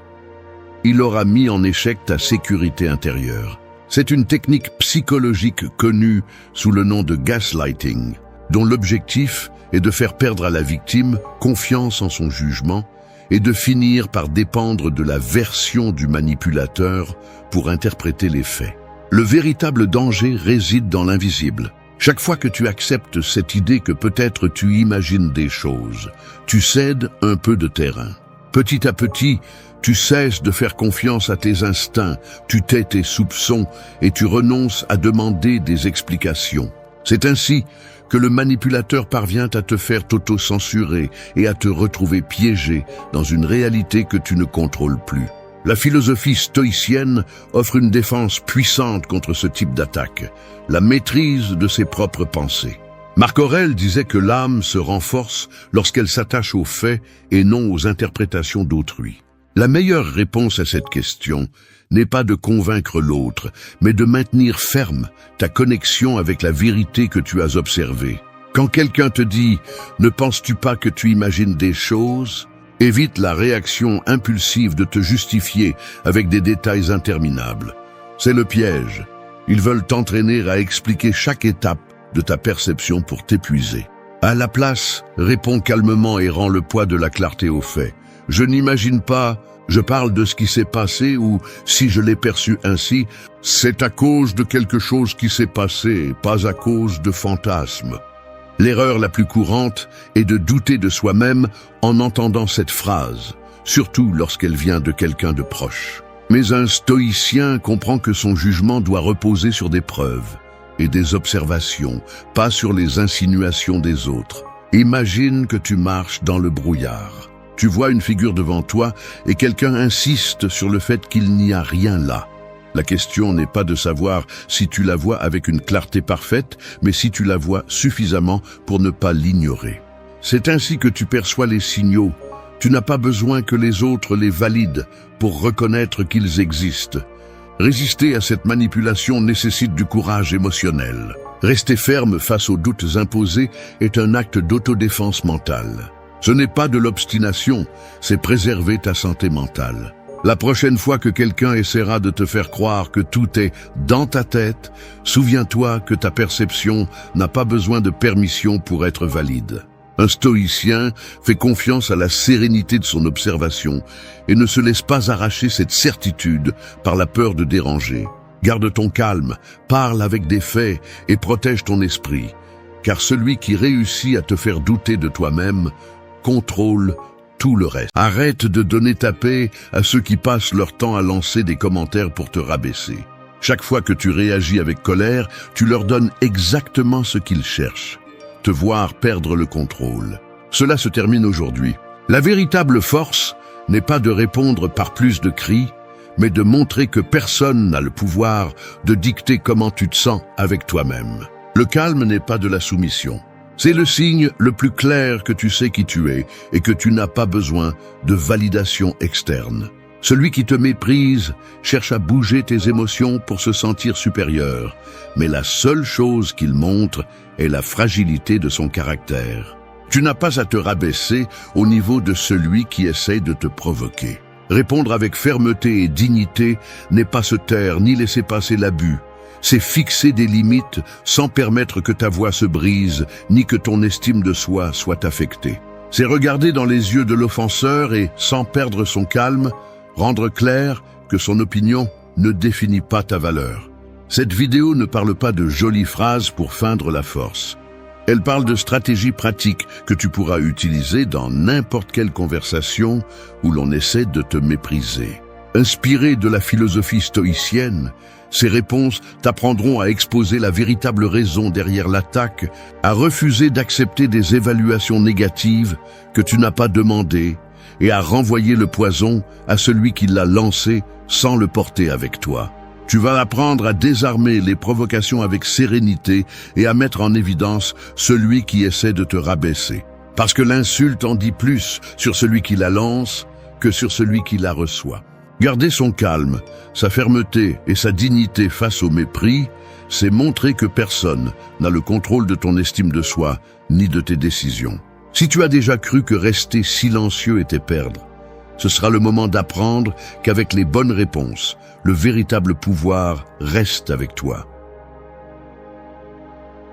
Il aura mis en échec ta sécurité intérieure. C'est une technique psychologique connue sous le nom de gaslighting, dont l'objectif est de faire perdre à la victime confiance en son jugement et de finir par dépendre de la version du manipulateur pour interpréter les faits. Le véritable danger réside dans l'invisible. Chaque fois que tu acceptes cette idée que peut-être tu imagines des choses, tu cèdes un peu de terrain. Petit à petit, tu cesses de faire confiance à tes instincts, tu tais tes soupçons et tu renonces à demander des explications. C'est ainsi que le manipulateur parvient à te faire t'auto-censurer et à te retrouver piégé dans une réalité que tu ne contrôles plus. La philosophie stoïcienne offre une défense puissante contre ce type d'attaque, la maîtrise de ses propres pensées. Marc Aurèle disait que l'âme se renforce lorsqu'elle s'attache aux faits et non aux interprétations d'autrui. La meilleure réponse à cette question n'est pas de convaincre l'autre, mais de maintenir ferme ta connexion avec la vérité que tu as observée. Quand quelqu'un te dit « Ne penses-tu pas que tu imagines des choses ?» évite la réaction impulsive de te justifier avec des détails interminables. C'est le piège. Ils veulent t'entraîner à expliquer chaque étape de ta perception pour t'épuiser. À la place, réponds calmement et rends le poids de la clarté aux faits. Je n'imagine pas, je parle de ce qui s'est passé ou, si je l'ai perçu ainsi, c'est à cause de quelque chose qui s'est passé, pas à cause de fantasmes. L'erreur la plus courante est de douter de soi-même en entendant cette phrase, surtout lorsqu'elle vient de quelqu'un de proche. Mais un stoïcien comprend que son jugement doit reposer sur des preuves et des observations, pas sur les insinuations des autres. Imagine que tu marches dans le brouillard. Tu vois une figure devant toi et quelqu'un insiste sur le fait qu'il n'y a rien là. La question n'est pas de savoir si tu la vois avec une clarté parfaite, mais si tu la vois suffisamment pour ne pas l'ignorer. C'est ainsi que tu perçois les signaux. Tu n'as pas besoin que les autres les valident pour reconnaître qu'ils existent. Résister à cette manipulation nécessite du courage émotionnel. Rester ferme face aux doutes imposés est un acte d'autodéfense mentale. Ce n'est pas de l'obstination, c'est préserver ta santé mentale. La prochaine fois que quelqu'un essaiera de te faire croire que tout est dans ta tête, souviens-toi que ta perception n'a pas besoin de permission pour être valide. Un stoïcien fait confiance à la sérénité de son observation et ne se laisse pas arracher cette certitude par la peur de déranger. Garde ton calme, parle avec des faits et protège ton esprit, car celui qui réussit à te faire douter de toi-même contrôle tout le reste. Arrête de donner ta paix à ceux qui passent leur temps à lancer des commentaires pour te rabaisser. Chaque fois que tu réagis avec colère, tu leur donnes exactement ce qu'ils cherchent. Te voir perdre le contrôle. Cela se termine aujourd'hui. La véritable force n'est pas de répondre par plus de cris, mais de montrer que personne n'a le pouvoir de dicter comment tu te sens avec toi-même. Le calme n'est pas de la soumission. C'est le signe le plus clair que tu sais qui tu es et que tu n'as pas besoin de validation externe. Celui qui te méprise cherche à bouger tes émotions pour se sentir supérieur, mais la seule chose qu'il montre est la fragilité de son caractère. Tu n'as pas à te rabaisser au niveau de celui qui essaie de te provoquer. Répondre avec fermeté et dignité n'est pas se taire ni laisser passer l'abus. C'est fixer des limites sans permettre que ta voix se brise, ni que ton estime de soi soit affectée. C'est regarder dans les yeux de l'offenseur et, sans perdre son calme, rendre clair que son opinion ne définit pas ta valeur. Cette vidéo ne parle pas de jolies phrases pour feindre la force. Elle parle de stratégies pratiques que tu pourras utiliser dans n'importe quelle conversation où l'on essaie de te mépriser. Inspiré de la philosophie stoïcienne, ces réponses t'apprendront à exposer la véritable raison derrière l'attaque, à refuser d'accepter des évaluations négatives que tu n'as pas demandées et à renvoyer le poison à celui qui l'a lancé sans le porter avec toi. Tu vas apprendre à désarmer les provocations avec sérénité et à mettre en évidence celui qui essaie de te rabaisser. Parce que l'insulte en dit plus sur celui qui la lance que sur celui qui la reçoit. Garder son calme, sa fermeté et sa dignité face au mépris, c'est montrer que personne n'a le contrôle de ton estime de soi ni de tes décisions. Si tu as déjà cru que rester silencieux était perdre, ce sera le moment d'apprendre qu'avec les bonnes réponses, le véritable pouvoir reste avec toi.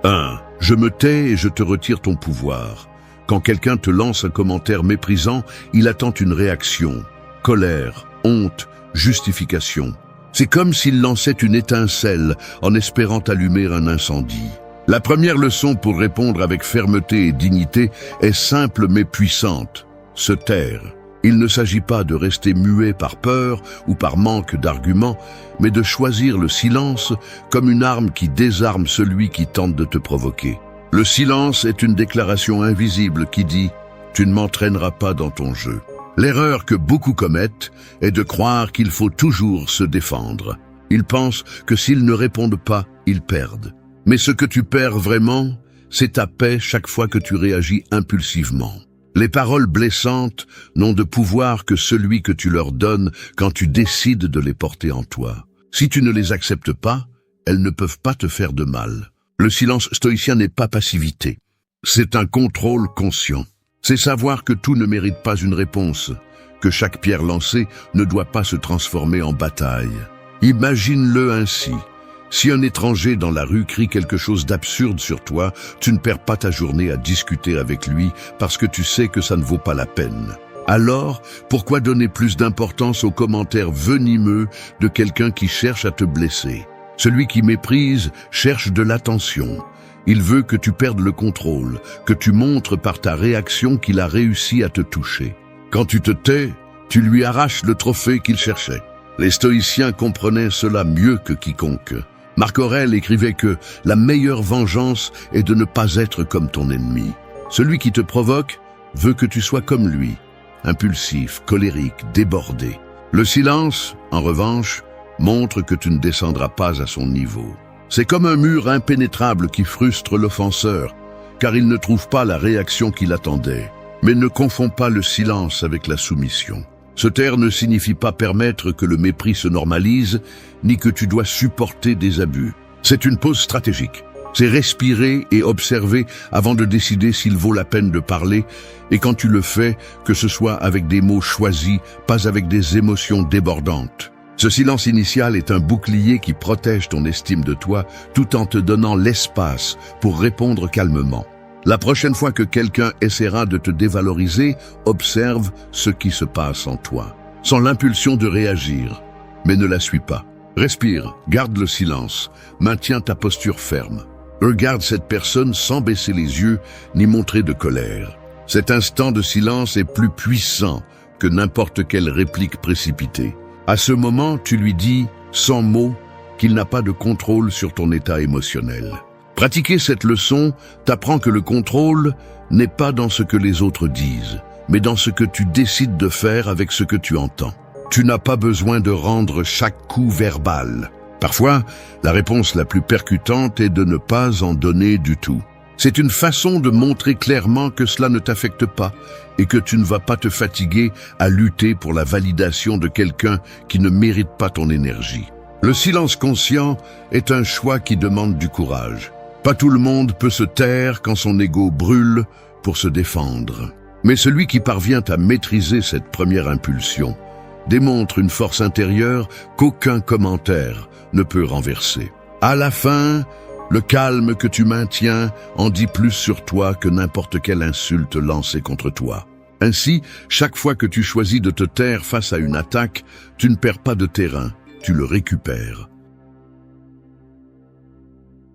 1. Je me tais et je te retire ton pouvoir. Quand quelqu'un te lance un commentaire méprisant, il attend une réaction. Colère, honte, justification. C'est comme s'il lançait une étincelle en espérant allumer un incendie. La première leçon pour répondre avec fermeté et dignité est simple mais puissante. Se taire. Il ne s'agit pas de rester muet par peur ou par manque d'arguments, mais de choisir le silence comme une arme qui désarme celui qui tente de te provoquer. Le silence est une déclaration invisible qui dit « Tu ne m'entraîneras pas dans ton jeu ». L'erreur que beaucoup commettent est de croire qu'il faut toujours se défendre. Ils pensent que s'ils ne répondent pas, ils perdent. Mais ce que tu perds vraiment, c'est ta paix chaque fois que tu réagis impulsivement. Les paroles blessantes n'ont de pouvoir que celui que tu leur donnes quand tu décides de les porter en toi. Si tu ne les acceptes pas, elles ne peuvent pas te faire de mal. Le silence stoïcien n'est pas passivité. C'est un contrôle conscient. C'est savoir que tout ne mérite pas une réponse, que chaque pierre lancée ne doit pas se transformer en bataille. Imagine-le ainsi. Si un étranger dans la rue crie quelque chose d'absurde sur toi, tu ne perds pas ta journée à discuter avec lui parce que tu sais que ça ne vaut pas la peine. Alors, pourquoi donner plus d'importance aux commentaires venimeux de quelqu'un qui cherche à te blesser? Celui qui méprise cherche de l'attention. Il veut que tu perdes le contrôle, que tu montres par ta réaction qu'il a réussi à te toucher. Quand tu te tais, tu lui arraches le trophée qu'il cherchait. Les stoïciens comprenaient cela mieux que quiconque. Marc Aurèle écrivait que la meilleure vengeance est de ne pas être comme ton ennemi. Celui qui te provoque veut que tu sois comme lui, impulsif, colérique, débordé. Le silence, en revanche, montre que tu ne descendras pas à son niveau. C'est comme un mur impénétrable qui frustre l'offenseur, car il ne trouve pas la réaction qu'il attendait. Mais ne confonds pas le silence avec la soumission. Se taire ne signifie pas permettre que le mépris se normalise, ni que tu dois supporter des abus. C'est une pause stratégique. C'est respirer et observer avant de décider s'il vaut la peine de parler, et quand tu le fais, que ce soit avec des mots choisis, pas avec des émotions débordantes. Ce silence initial est un bouclier qui protège ton estime de toi tout en te donnant l'espace pour répondre calmement. La prochaine fois que quelqu'un essaiera de te dévaloriser, observe ce qui se passe en toi. Sans l'impulsion de réagir, mais ne la suis pas. Respire, garde le silence, maintiens ta posture ferme. Regarde cette personne sans baisser les yeux ni montrer de colère. Cet instant de silence est plus puissant que n'importe quelle réplique précipitée. À ce moment, tu lui dis, sans mots, qu'il n'a pas de contrôle sur ton état émotionnel. Pratiquer cette leçon t'apprend que le contrôle n'est pas dans ce que les autres disent, mais dans ce que tu décides de faire avec ce que tu entends. Tu n'as pas besoin de rendre chaque coup verbal. Parfois, la réponse la plus percutante est de ne pas en donner du tout. C'est une façon de montrer clairement que cela ne t'affecte pas et que tu ne vas pas te fatiguer à lutter pour la validation de quelqu'un qui ne mérite pas ton énergie. Le silence conscient est un choix qui demande du courage. Pas tout le monde peut se taire quand son ego brûle pour se défendre. Mais celui qui parvient à maîtriser cette première impulsion démontre une force intérieure qu'aucun commentaire ne peut renverser. À la fin, le calme que tu maintiens en dit plus sur toi que n'importe quelle insulte lancée contre toi. Ainsi, chaque fois que tu choisis de te taire face à une attaque, tu ne perds pas de terrain, tu le récupères.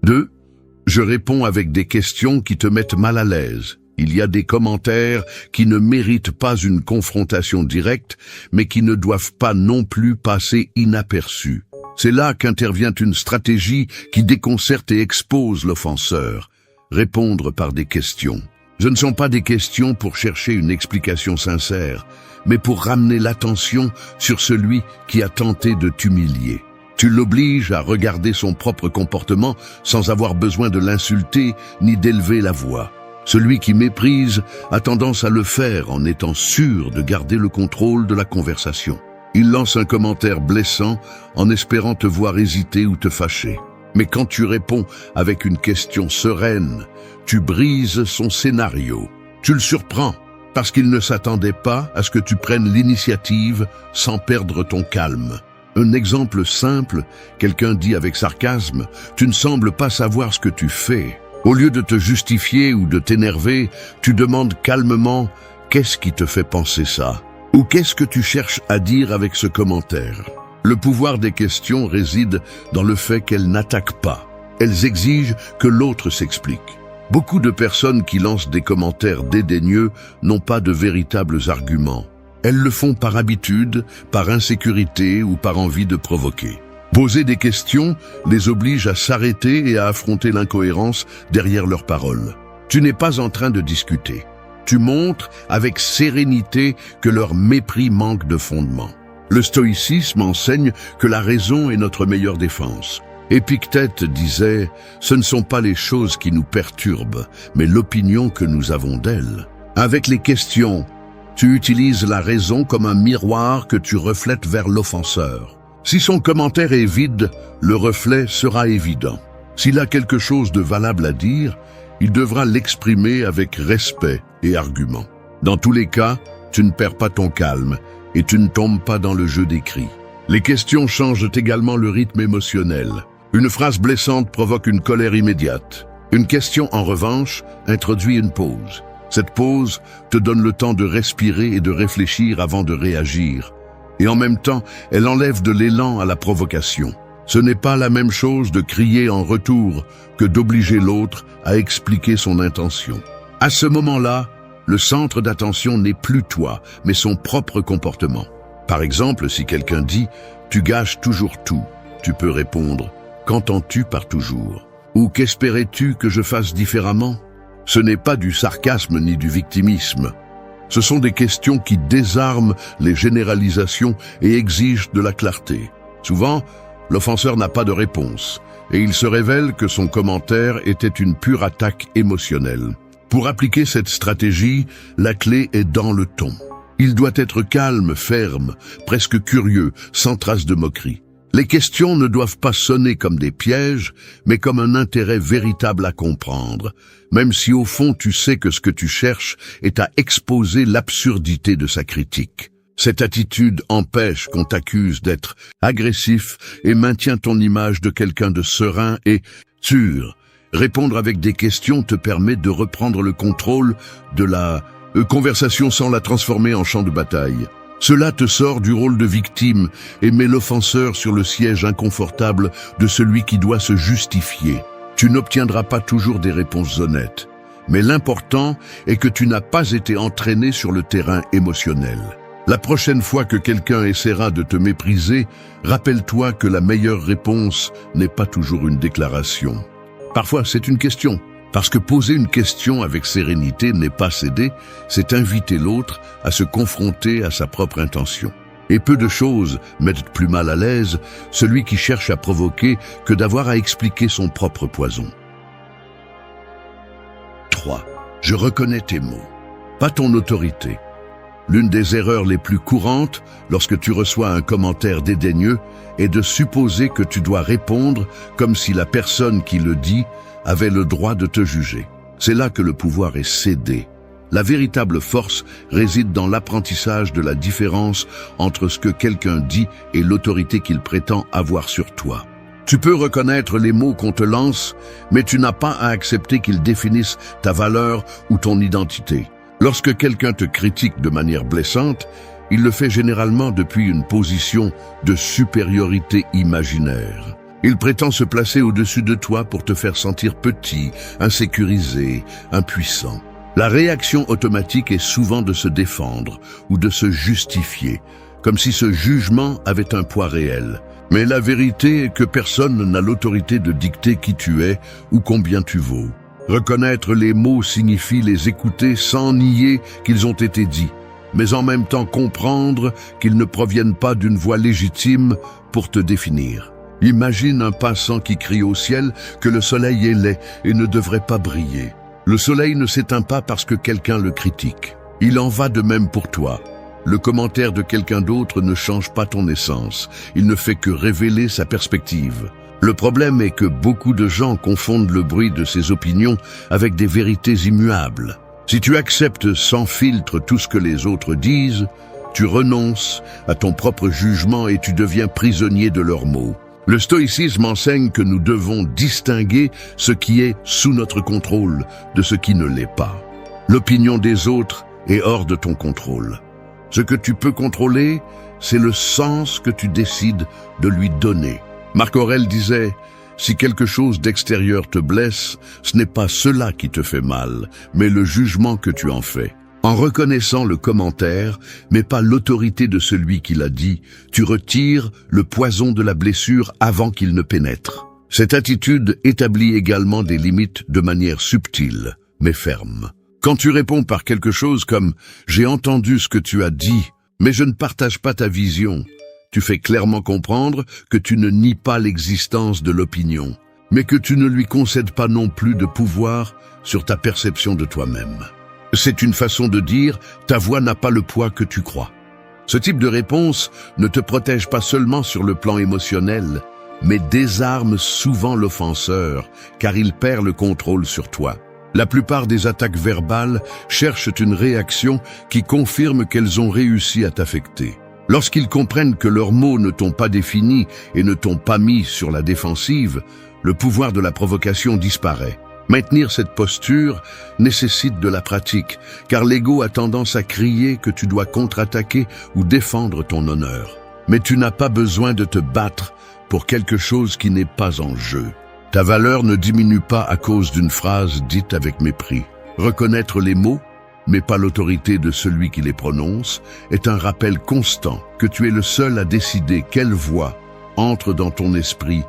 2. Je réponds avec des questions qui te mettent mal à l'aise. Il y a des commentaires qui ne méritent pas une confrontation directe, mais qui ne doivent pas non plus passer inaperçus. C'est là qu'intervient une stratégie qui déconcerte et expose l'offenseur. Répondre par des questions. Ce ne sont pas des questions pour chercher une explication sincère, mais pour ramener l'attention sur celui qui a tenté de t'humilier. Tu l'obliges à regarder son propre comportement sans avoir besoin de l'insulter ni d'élever la voix. Celui qui méprise a tendance à le faire en étant sûr de garder le contrôle de la conversation. Il lance un commentaire blessant en espérant te voir hésiter ou te fâcher. Mais quand tu réponds avec une question sereine, tu brises son scénario. Tu le surprends parce qu'il ne s'attendait pas à ce que tu prennes l'initiative sans perdre ton calme. Un exemple simple, quelqu'un dit avec sarcasme « Tu ne sembles pas savoir ce que tu fais ». Au lieu de te justifier ou de t'énerver, tu demandes calmement « Qu'est-ce qui te fait penser ça ?» ou « Qu'est-ce que tu cherches à dire avec ce commentaire ?» Le pouvoir des questions réside dans le fait qu'elles n'attaquent pas. Elles exigent que l'autre s'explique. Beaucoup de personnes qui lancent des commentaires dédaigneux n'ont pas de véritables arguments. Elles le font par habitude, par insécurité ou par envie de provoquer. Poser des questions les oblige à s'arrêter et à affronter l'incohérence derrière leurs paroles. Tu n'es pas en train de discuter. Tu montres avec sérénité que leur mépris manque de fondement. Le stoïcisme enseigne que la raison est notre meilleure défense. Épictète disait « Ce ne sont pas les choses qui nous perturbent, mais l'opinion que nous avons d'elles. » Avec les questions, tu utilises la raison comme un miroir que tu reflètes vers l'offenseur. Si son commentaire est vide, le reflet sera évident. S'il a quelque chose de valable à dire, il devra l'exprimer avec respect et argument. Dans tous les cas, tu ne perds pas ton calme et tu ne tombes pas dans le jeu des cris. Les questions changent également le rythme émotionnel. Une phrase blessante provoque une colère immédiate. Une question, en revanche, introduit une pause. Cette pause te donne le temps de respirer et de réfléchir avant de réagir. Et en même temps, elle enlève de l'élan à la provocation. Ce n'est pas la même chose de crier en retour que d'obliger l'autre à expliquer son intention. À ce moment-là, le centre d'attention n'est plus toi, mais son propre comportement. Par exemple, si quelqu'un dit « Tu gâches toujours tout », tu peux répondre « Qu'entends-tu par toujours » ou « Qu'espérais-tu que je fasse différemment ?» Ce n'est pas du sarcasme ni du victimisme. Ce sont des questions qui désarment les généralisations et exigent de la clarté. Souvent, l'offenseur n'a pas de réponse et il se révèle que son commentaire était une pure attaque émotionnelle. Pour appliquer cette stratégie, la clé est dans le ton. Il doit être calme, ferme, presque curieux, sans trace de moquerie. Les questions ne doivent pas sonner comme des pièges, mais comme un intérêt véritable à comprendre, même si au fond tu sais que ce que tu cherches est à exposer l'absurdité de sa critique. Cette attitude empêche qu'on t'accuse d'être agressif et maintient ton image de quelqu'un de serein et sûr. Répondre avec des questions te permet de reprendre le contrôle de la conversation sans la transformer en champ de bataille. Cela te sort du rôle de victime et met l'offenseur sur le siège inconfortable de celui qui doit se justifier. Tu n'obtiendras pas toujours des réponses honnêtes, mais l'important est que tu n'as pas été entraîné sur le terrain émotionnel. La prochaine fois que quelqu'un essaiera de te mépriser, rappelle-toi que la meilleure réponse n'est pas toujours une déclaration. Parfois, c'est une question. Parce que poser une question avec sérénité n'est pas céder, c'est inviter l'autre à se confronter à sa propre intention. Et peu de choses mettent plus mal à l'aise celui qui cherche à provoquer que d'avoir à expliquer son propre poison. 3. Je reconnais tes mots, pas ton autorité. L'une des erreurs les plus courantes lorsque tu reçois un commentaire dédaigneux est de supposer que tu dois répondre comme si la personne qui le dit avait le droit de te juger. C'est là que le pouvoir est cédé. La véritable force réside dans l'apprentissage de la différence entre ce que quelqu'un dit et l'autorité qu'il prétend avoir sur toi. Tu peux reconnaître les mots qu'on te lance, mais tu n'as pas à accepter qu'ils définissent ta valeur ou ton identité. Lorsque quelqu'un te critique de manière blessante, il le fait généralement depuis une position de supériorité imaginaire. Il prétend se placer au-dessus de toi pour te faire sentir petit, insécurisé, impuissant. La réaction automatique est souvent de se défendre ou de se justifier, comme si ce jugement avait un poids réel. Mais la vérité est que personne n'a l'autorité de dicter qui tu es ou combien tu vaux. Reconnaître les mots signifie les écouter sans nier qu'ils ont été dits, mais en même temps comprendre qu'ils ne proviennent pas d'une voix légitime pour te définir. Imagine un passant qui crie au ciel que le soleil est laid et ne devrait pas briller. Le soleil ne s'éteint pas parce que quelqu'un le critique. Il en va de même pour toi. Le commentaire de quelqu'un d'autre ne change pas ton essence. Il ne fait que révéler sa perspective. Le problème est que beaucoup de gens confondent le bruit de ses opinions avec des vérités immuables. Si tu acceptes sans filtre tout ce que les autres disent, tu renonces à ton propre jugement et tu deviens prisonnier de leurs mots. Le stoïcisme enseigne que nous devons distinguer ce qui est sous notre contrôle de ce qui ne l'est pas. L'opinion des autres est hors de ton contrôle. Ce que tu peux contrôler, c'est le sens que tu décides de lui donner. Marc Aurèle disait « Si quelque chose d'extérieur te blesse, ce n'est pas cela qui te fait mal, mais le jugement que tu en fais. » En reconnaissant le commentaire, mais pas l'autorité de celui qui l'a dit, tu retires le poison de la blessure avant qu'il ne pénètre. Cette attitude établit également des limites de manière subtile, mais ferme. Quand tu réponds par quelque chose comme « J'ai entendu ce que tu as dit, mais je ne partage pas ta vision », tu fais clairement comprendre que tu ne nies pas l'existence de l'opinion, mais que tu ne lui concèdes pas non plus de pouvoir sur ta perception de toi-même. C'est une façon de dire « ta voix n'a pas le poids que tu crois ». Ce type de réponse ne te protège pas seulement sur le plan émotionnel, mais désarme souvent l'offenseur, car il perd le contrôle sur toi. La plupart des attaques verbales cherchent une réaction qui confirme qu'elles ont réussi à t'affecter. Lorsqu'ils comprennent que leurs mots ne t'ont pas défini et ne t'ont pas mis sur la défensive, le pouvoir de la provocation disparaît. Maintenir cette posture nécessite de la pratique, car l'ego a tendance à crier que tu dois contre-attaquer ou défendre ton honneur. Mais tu n'as pas besoin de te battre pour quelque chose qui n'est pas en jeu. Ta valeur ne diminue pas à cause d'une phrase dite avec mépris. Reconnaître les mots, mais pas l'autorité de celui qui les prononce, est un rappel constant que tu es le seul à décider quelles voix entrent dans ton esprit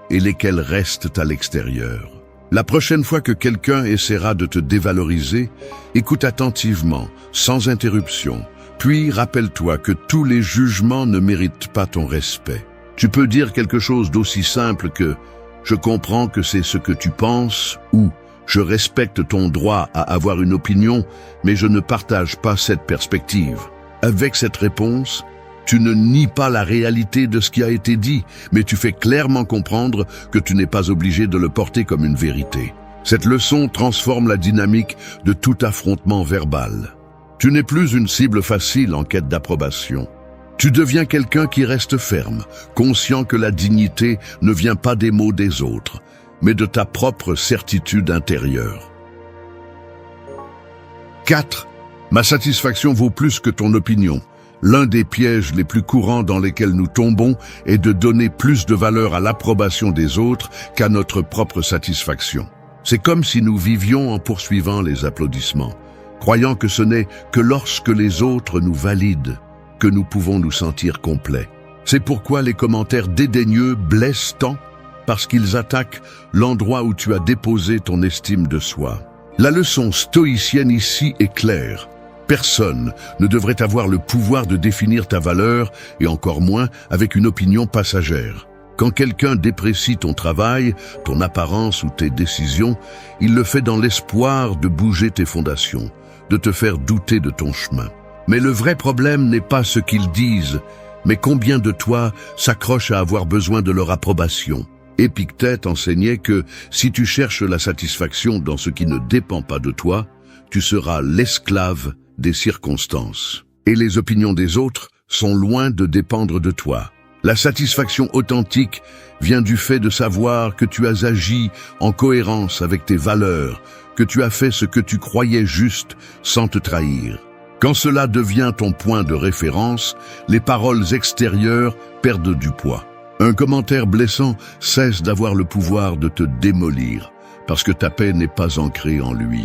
et lesquelles restent à l'extérieur. La prochaine fois que quelqu'un essaiera de te dévaloriser, écoute attentivement, sans interruption, puis rappelle-toi que tous les jugements ne méritent pas ton respect. Tu peux dire quelque chose d'aussi simple que « Je comprends que c'est ce que tu penses » ou « Je respecte ton droit à avoir une opinion, mais je ne partage pas cette perspective ». Avec cette réponse, tu ne nies pas la réalité de ce qui a été dit, mais tu fais clairement comprendre que tu n'es pas obligé de le porter comme une vérité. Cette leçon transforme la dynamique de tout affrontement verbal. Tu n'es plus une cible facile en quête d'approbation. Tu deviens quelqu'un qui reste ferme, conscient que la dignité ne vient pas des mots des autres, mais de ta propre certitude intérieure. 4. Ma satisfaction vaut plus que ton opinion. L'un des pièges les plus courants dans lesquels nous tombons est de donner plus de valeur à l'approbation des autres qu'à notre propre satisfaction. C'est comme si nous vivions en poursuivant les applaudissements, croyant que ce n'est que lorsque les autres nous valident que nous pouvons nous sentir complets. C'est pourquoi les commentaires dédaigneux blessent tant, parce qu'ils attaquent l'endroit où tu as déposé ton estime de soi. La leçon stoïcienne ici est claire. Personne ne devrait avoir le pouvoir de définir ta valeur, et encore moins avec une opinion passagère. Quand quelqu'un déprécie ton travail, ton apparence ou tes décisions, il le fait dans l'espoir de bouger tes fondations, de te faire douter de ton chemin. Mais le vrai problème n'est pas ce qu'ils disent, mais combien de toi s'accrochent à avoir besoin de leur approbation. Épictète enseignait que si tu cherches la satisfaction dans ce qui ne dépend pas de toi, tu seras l'esclave des circonstances. Et les opinions des autres sont loin de dépendre de toi. La satisfaction authentique vient du fait de savoir que tu as agi en cohérence avec tes valeurs, que tu as fait ce que tu croyais juste sans te trahir. Quand cela devient ton point de référence, les paroles extérieures perdent du poids. Un commentaire blessant cesse d'avoir le pouvoir de te démolir, parce que ta paix n'est pas ancrée en lui.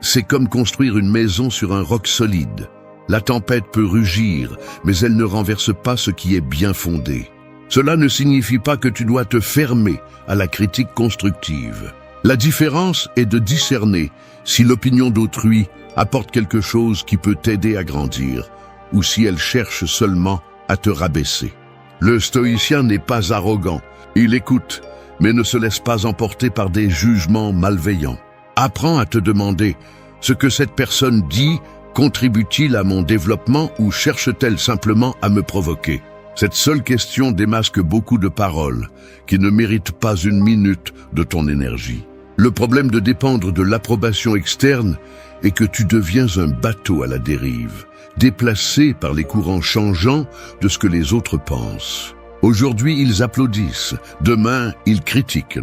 C'est comme construire une maison sur un roc solide. La tempête peut rugir, mais elle ne renverse pas ce qui est bien fondé. Cela ne signifie pas que tu dois te fermer à la critique constructive. La différence est de discerner si l'opinion d'autrui apporte quelque chose qui peut t'aider à grandir, ou si elle cherche seulement à te rabaisser. Le stoïcien n'est pas arrogant. Il écoute, mais ne se laisse pas emporter par des jugements malveillants. Apprends à te demander, ce que cette personne dit contribue-t-il à mon développement ou cherche-t-elle simplement à me provoquer? Cette seule question démasque beaucoup de paroles qui ne méritent pas une minute de ton énergie. Le problème de dépendre de l'approbation externe est que tu deviens un bateau à la dérive, déplacé par les courants changeants de ce que les autres pensent. Aujourd'hui, ils applaudissent, demain, ils critiquent,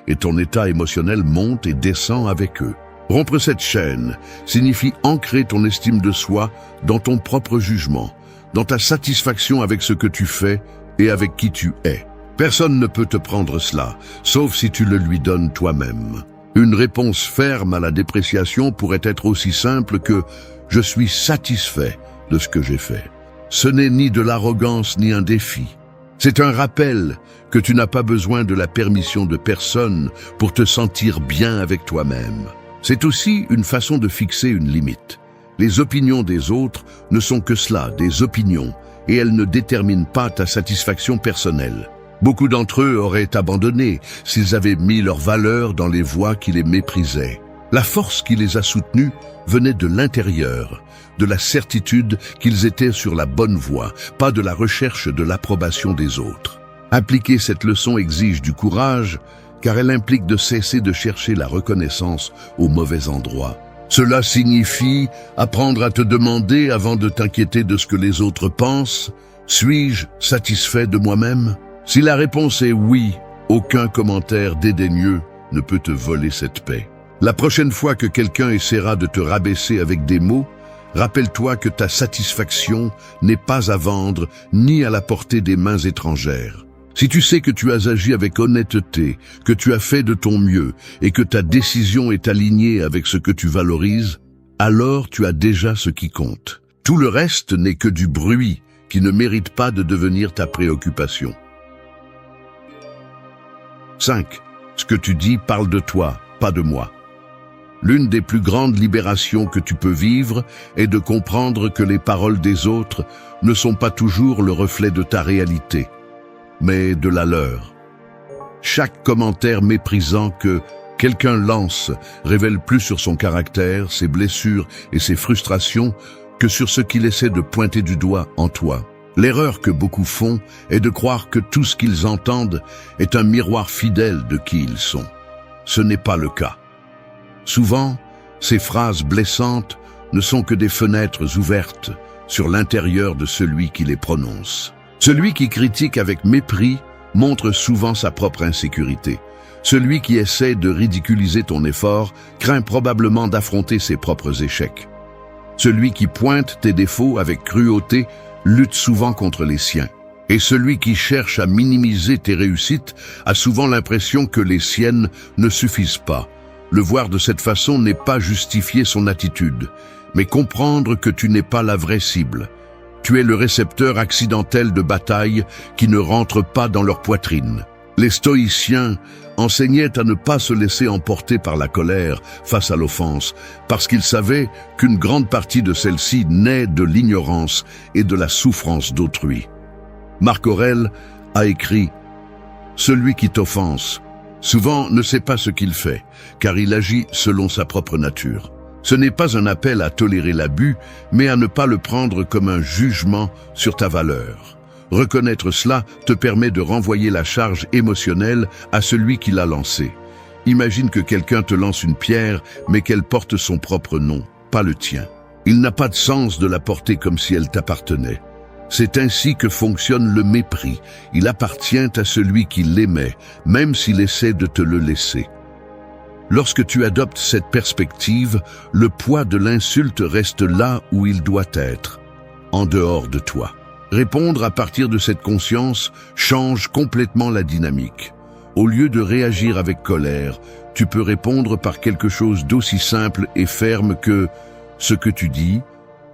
et ton état émotionnel monte et descend avec eux. Rompre cette chaîne signifie ancrer ton estime de soi dans ton propre jugement, dans ta satisfaction avec ce que tu fais et avec qui tu es. Personne ne peut te prendre cela, sauf si tu le lui donnes toi-même. Une réponse ferme à la dépréciation pourrait être aussi simple que « je suis satisfait de ce que j'ai fait ». Ce n'est ni de l'arrogance ni un défi. C'est un rappel que tu n'as pas besoin de la permission de personne pour te sentir bien avec toi-même. C'est aussi une façon de fixer une limite. Les opinions des autres ne sont que cela, des opinions, et elles ne déterminent pas ta satisfaction personnelle. Beaucoup d'entre eux auraient abandonné s'ils avaient mis leur valeur dans les voix qui les méprisaient. La force qui les a soutenus venait de l'intérieur, de la certitude qu'ils étaient sur la bonne voie, pas de la recherche de l'approbation des autres. Appliquer cette leçon exige du courage, car elle implique de cesser de chercher la reconnaissance au mauvais endroit. Cela signifie apprendre à te demander avant de t'inquiéter de ce que les autres pensent, « Suis-je satisfait de moi-même » Si la réponse est oui, aucun commentaire dédaigneux ne peut te voler cette paix. La prochaine fois que quelqu'un essaiera de te rabaisser avec des mots, rappelle-toi que ta satisfaction n'est pas à vendre ni à la portée des mains étrangères. Si tu sais que tu as agi avec honnêteté, que tu as fait de ton mieux et que ta décision est alignée avec ce que tu valorises, alors tu as déjà ce qui compte. Tout le reste n'est que du bruit qui ne mérite pas de devenir ta préoccupation. 5. Ce que tu dis parle de toi, pas de moi. L'une des plus grandes libérations que tu peux vivre est de comprendre que les paroles des autres ne sont pas toujours le reflet de ta réalité, mais de la leur. Chaque commentaire méprisant que quelqu'un lance révèle plus sur son caractère, ses blessures et ses frustrations que sur ce qu'il essaie de pointer du doigt en toi. L'erreur que beaucoup font est de croire que tout ce qu'ils entendent est un miroir fidèle de qui ils sont. Ce n'est pas le cas. Souvent, ces phrases blessantes ne sont que des fenêtres ouvertes sur l'intérieur de celui qui les prononce. Celui qui critique avec mépris montre souvent sa propre insécurité. Celui qui essaie de ridiculiser ton effort craint probablement d'affronter ses propres échecs. Celui qui pointe tes défauts avec cruauté lutte souvent contre les siens. Et celui qui cherche à minimiser tes réussites a souvent l'impression que les siennes ne suffisent pas. Le voir de cette façon n'est pas justifier son attitude, mais comprendre que tu n'es pas la vraie cible. Tu es le récepteur accidentel de batailles qui ne rentrent pas dans leur poitrine. Les stoïciens enseignaient à ne pas se laisser emporter par la colère face à l'offense, parce qu'ils savaient qu'une grande partie de celle-ci naît de l'ignorance et de la souffrance d'autrui. Marc Aurèle a écrit « Celui qui t'offense, souvent ne sait pas ce qu'il fait, car il agit selon sa propre nature. » Ce n'est pas un appel à tolérer l'abus, mais à ne pas le prendre comme un jugement sur ta valeur. Reconnaître cela te permet de renvoyer la charge émotionnelle à celui qui l'a lancée. Imagine que quelqu'un te lance une pierre, mais qu'elle porte son propre nom, pas le tien. Il n'a pas de sens de la porter comme si elle t'appartenait. C'est ainsi que fonctionne le mépris. Il appartient à celui qui l'émet, même s'il essaie de te le laisser. Lorsque tu adoptes cette perspective, le poids de l'insulte reste là où il doit être, en dehors de toi. Répondre à partir de cette conscience change complètement la dynamique. Au lieu de réagir avec colère, tu peux répondre par quelque chose d'aussi simple et ferme que « ce que tu dis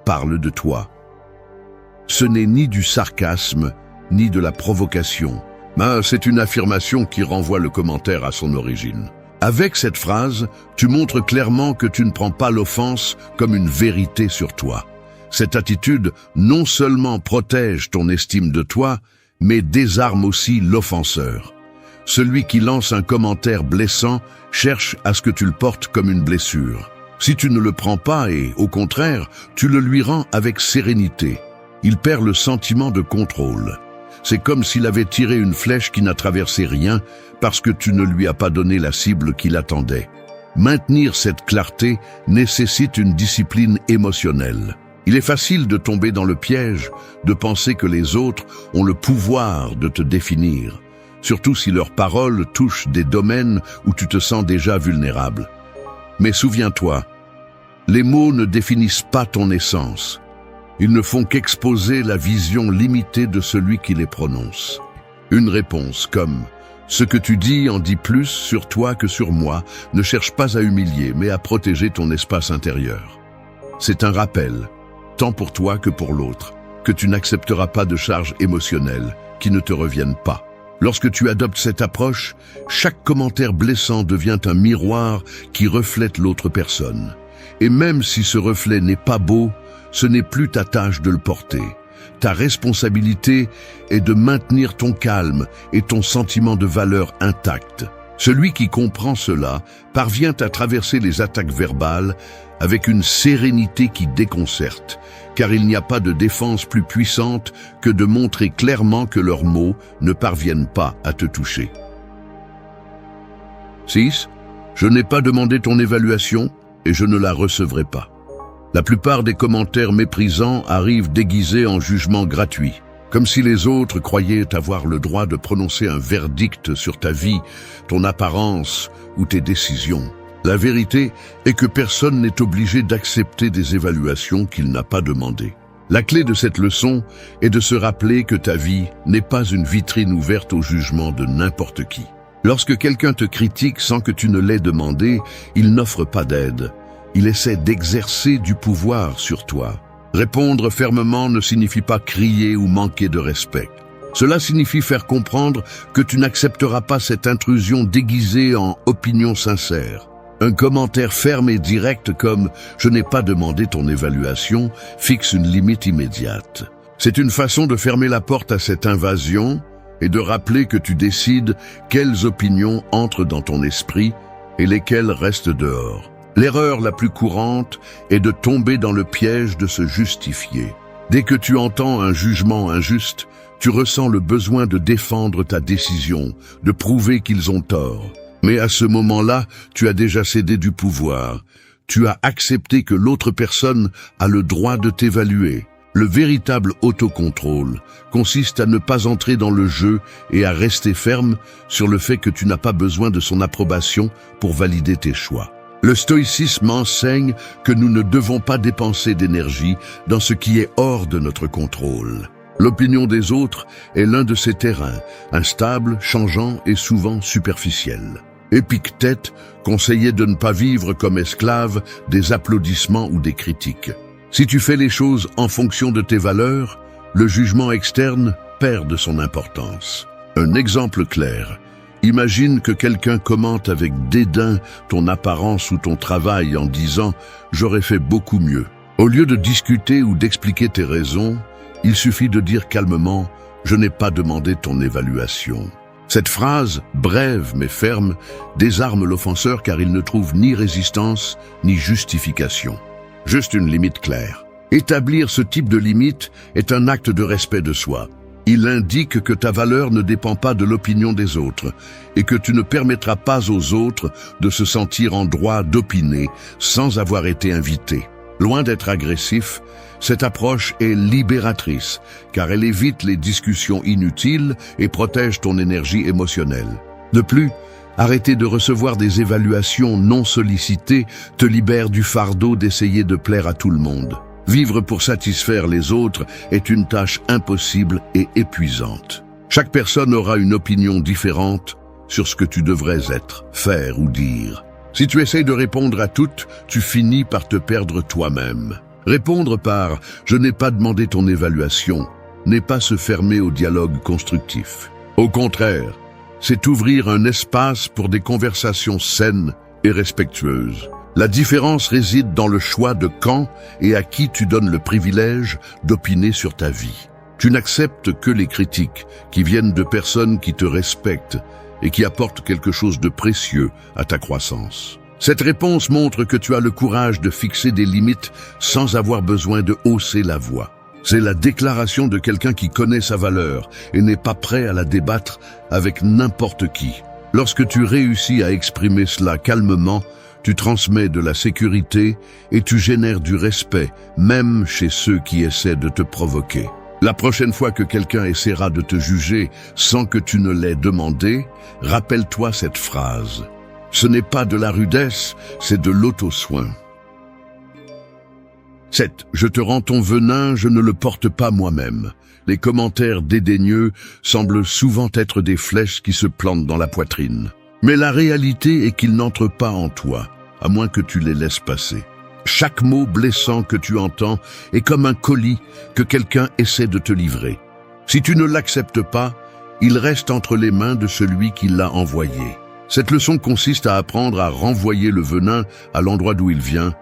parle de toi ». Ce n'est ni du sarcasme, ni de la provocation, mais c'est une affirmation qui renvoie le commentaire à son origine. Avec cette phrase, tu montres clairement que tu ne prends pas l'offense comme une vérité sur toi. Cette attitude non seulement protège ton estime de toi, mais désarme aussi l'offenseur. Celui qui lance un commentaire blessant cherche à ce que tu le portes comme une blessure. Si tu ne le prends pas et, au contraire, tu le lui rends avec sérénité, il perd le sentiment de contrôle. C'est comme s'il avait tiré une flèche qui n'a traversé rien parce que tu ne lui as pas donné la cible qu'il attendait. Maintenir cette clarté nécessite une discipline émotionnelle. Il est facile de tomber dans le piège, de penser que les autres ont le pouvoir de te définir, surtout si leurs paroles touchent des domaines où tu te sens déjà vulnérable. Mais souviens-toi, les mots ne définissent pas ton essence. Ils ne font qu'exposer la vision limitée de celui qui les prononce. Une réponse comme « Ce que tu dis en dit plus sur toi que sur moi » ne cherche pas à humilier, mais à protéger ton espace intérieur. C'est un rappel, tant pour toi que pour l'autre, que tu n'accepteras pas de charges émotionnelles qui ne te reviennent pas. Lorsque tu adoptes cette approche, chaque commentaire blessant devient un miroir qui reflète l'autre personne. Et même si ce reflet n'est pas beau, ce n'est plus ta tâche de le porter. Ta responsabilité est de maintenir ton calme et ton sentiment de valeur intact. Celui qui comprend cela parvient à traverser les attaques verbales avec une sérénité qui déconcerte, car il n'y a pas de défense plus puissante que de montrer clairement que leurs mots ne parviennent pas à te toucher. 6. Je n'ai pas demandé ton évaluation et je ne la recevrai pas. La plupart des commentaires méprisants arrivent déguisés en jugement gratuit, comme si les autres croyaient avoir le droit de prononcer un verdict sur ta vie, ton apparence ou tes décisions. La vérité est que personne n'est obligé d'accepter des évaluations qu'il n'a pas demandées. La clé de cette leçon est de se rappeler que ta vie n'est pas une vitrine ouverte au jugement de n'importe qui. Lorsque quelqu'un te critique sans que tu ne l'aies demandé, il n'offre pas d'aide. Il essaie d'exercer du pouvoir sur toi. Répondre fermement ne signifie pas crier ou manquer de respect. Cela signifie faire comprendre que tu n'accepteras pas cette intrusion déguisée en opinion sincère. Un commentaire ferme et direct comme « je n'ai pas demandé ton évaluation » fixe une limite immédiate. C'est une façon de fermer la porte à cette invasion et de rappeler que tu décides quelles opinions entrent dans ton esprit et lesquelles restent dehors. L'erreur la plus courante est de tomber dans le piège de se justifier. Dès que tu entends un jugement injuste, tu ressens le besoin de défendre ta décision, de prouver qu'ils ont tort. Mais à ce moment-là, tu as déjà cédé du pouvoir. Tu as accepté que l'autre personne a le droit de t'évaluer. Le véritable autocontrôle consiste à ne pas entrer dans le jeu et à rester ferme sur le fait que tu n'as pas besoin de son approbation pour valider tes choix. Le stoïcisme enseigne que nous ne devons pas dépenser d'énergie dans ce qui est hors de notre contrôle. L'opinion des autres est l'un de ces terrains, instable, changeant et souvent superficiel. Épictète conseillait de ne pas vivre comme esclave des applaudissements ou des critiques. Si tu fais les choses en fonction de tes valeurs, le jugement externe perd de son importance. Un exemple clair. Imagine que quelqu'un commente avec dédain ton apparence ou ton travail en disant « j'aurais fait beaucoup mieux ». Au lieu de discuter ou d'expliquer tes raisons, il suffit de dire calmement « je n'ai pas demandé ton évaluation ». Cette phrase, brève mais ferme, désarme l'offenseur car il ne trouve ni résistance ni justification. Juste une limite claire. Établir ce type de limite est un acte de respect de soi. Il indique que ta valeur ne dépend pas de l'opinion des autres et que tu ne permettras pas aux autres de se sentir en droit d'opiner sans avoir été invité. Loin d'être agressif, cette approche est libératrice car elle évite les discussions inutiles et protège ton énergie émotionnelle. De plus, arrêter de recevoir des évaluations non sollicitées te libère du fardeau d'essayer de plaire à tout le monde. Vivre pour satisfaire les autres est une tâche impossible et épuisante. Chaque personne aura une opinion différente sur ce que tu devrais être, faire ou dire. Si tu essayes de répondre à toutes, tu finis par te perdre toi-même. Répondre par « je n'ai pas demandé ton évaluation » n'est pas se fermer au dialogue constructif. Au contraire, c'est ouvrir un espace pour des conversations saines et respectueuses. La différence réside dans le choix de quand et à qui tu donnes le privilège d'opiner sur ta vie. Tu n'acceptes que les critiques qui viennent de personnes qui te respectent et qui apportent quelque chose de précieux à ta croissance. Cette réponse montre que tu as le courage de fixer des limites sans avoir besoin de hausser la voix. C'est la déclaration de quelqu'un qui connaît sa valeur et n'est pas prêt à la débattre avec n'importe qui. Lorsque tu réussis à exprimer cela calmement, Tu transmets de la sécurité et tu génères du respect, même chez ceux qui essaient de te provoquer. La prochaine fois que quelqu'un essaiera de te juger sans que tu ne l'aies demandé, rappelle-toi cette phrase. Ce n'est pas de la rudesse, c'est de l'auto-soin. 7. Je te rends ton venin, je ne le porte pas moi-même. Les commentaires dédaigneux semblent souvent être des flèches qui se plantent dans la poitrine. Mais la réalité est qu'ils n'entrent pas en toi, à moins que tu les laisses passer. Chaque mot blessant que tu entends est comme un colis que quelqu'un essaie de te livrer. Si tu ne l'acceptes pas, il reste entre les mains de celui qui l'a envoyé. Cette leçon consiste à apprendre à renvoyer le venin à l'endroit d'où il vient,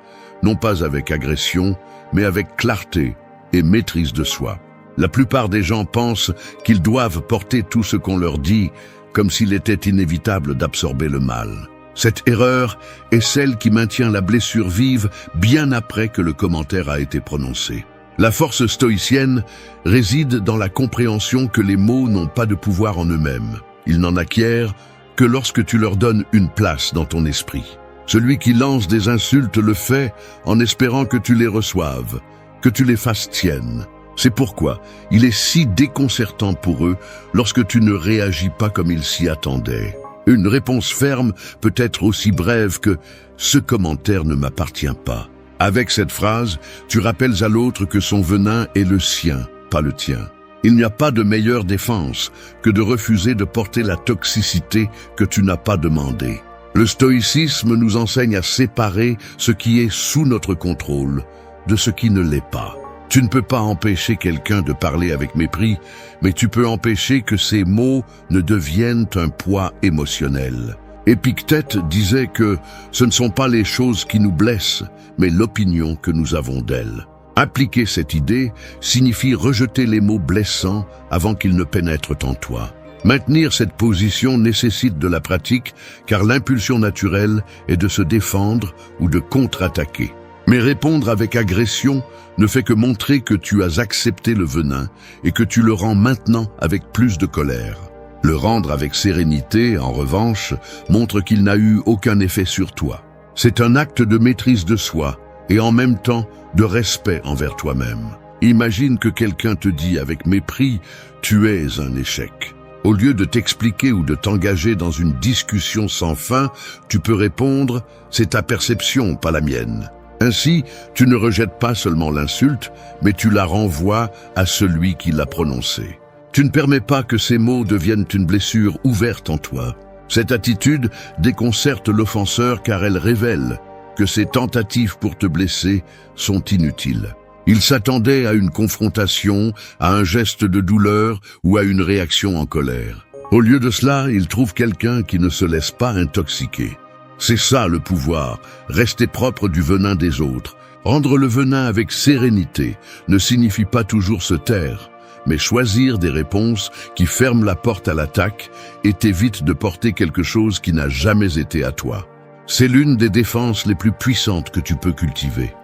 non pas avec agression, mais avec clarté et maîtrise de soi. La plupart des gens pensent qu'ils doivent porter tout ce qu'on leur dit, comme s'il était inévitable d'absorber le mal. Cette erreur est celle qui maintient la blessure vive bien après que le commentaire a été prononcé. La force stoïcienne réside dans la compréhension que les mots n'ont pas de pouvoir en eux-mêmes. Ils n'en acquièrent que lorsque tu leur donnes une place dans ton esprit. Celui qui lance des insultes le fait en espérant que tu les reçoives, que tu les fasses tiennes. C'est pourquoi il est si déconcertant pour eux lorsque tu ne réagis pas comme ils s'y attendaient. Une réponse ferme peut être aussi brève que « ce commentaire ne m'appartient pas ». Avec cette phrase, tu rappelles à l'autre que son venin est le sien, pas le tien. Il n'y a pas de meilleure défense que de refuser de porter la toxicité que tu n'as pas demandée. Le stoïcisme nous enseigne à séparer ce qui est sous notre contrôle de ce qui ne l'est pas. Tu ne peux pas empêcher quelqu'un de parler avec mépris, mais tu peux empêcher que ces mots ne deviennent un poids émotionnel. Épictète disait que ce ne sont pas les choses qui nous blessent, mais l'opinion que nous avons d'elles. Appliquer cette idée signifie rejeter les mots blessants avant qu'ils ne pénètrent en toi. Maintenir cette position nécessite de la pratique, car l'impulsion naturelle est de se défendre ou de contre-attaquer. Mais répondre avec agression ne fait que montrer que tu as accepté le venin et que tu le rends maintenant avec plus de colère. Le rendre avec sérénité, en revanche, montre qu'il n'a eu aucun effet sur toi. C'est un acte de maîtrise de soi et en même temps de respect envers toi-même. Imagine que quelqu'un te dit avec mépris « tu es un échec ». Au lieu de t'expliquer ou de t'engager dans une discussion sans fin, tu peux répondre « c'est ta perception, pas la mienne ». Ainsi, tu ne rejettes pas seulement l'insulte, mais tu la renvoies à celui qui l'a prononcée. Tu ne permets pas que ces mots deviennent une blessure ouverte en toi. Cette attitude déconcerte l'offenseur car elle révèle que ses tentatives pour te blesser sont inutiles. Il s'attendait à une confrontation, à un geste de douleur ou à une réaction en colère. Au lieu de cela, il trouve quelqu'un qui ne se laisse pas intoxiquer. C'est ça le pouvoir, rester propre du venin des autres. Rendre le venin avec sérénité ne signifie pas toujours se taire, mais choisir des réponses qui ferment la porte à l'attaque et t'évitent de porter quelque chose qui n'a jamais été à toi. C'est l'une des défenses les plus puissantes que tu peux cultiver.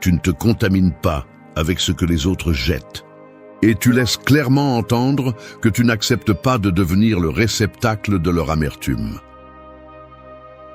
Tu ne te contamines pas avec ce que les autres jettent. Et tu laisses clairement entendre que tu n'acceptes pas de devenir le réceptacle de leur amertume.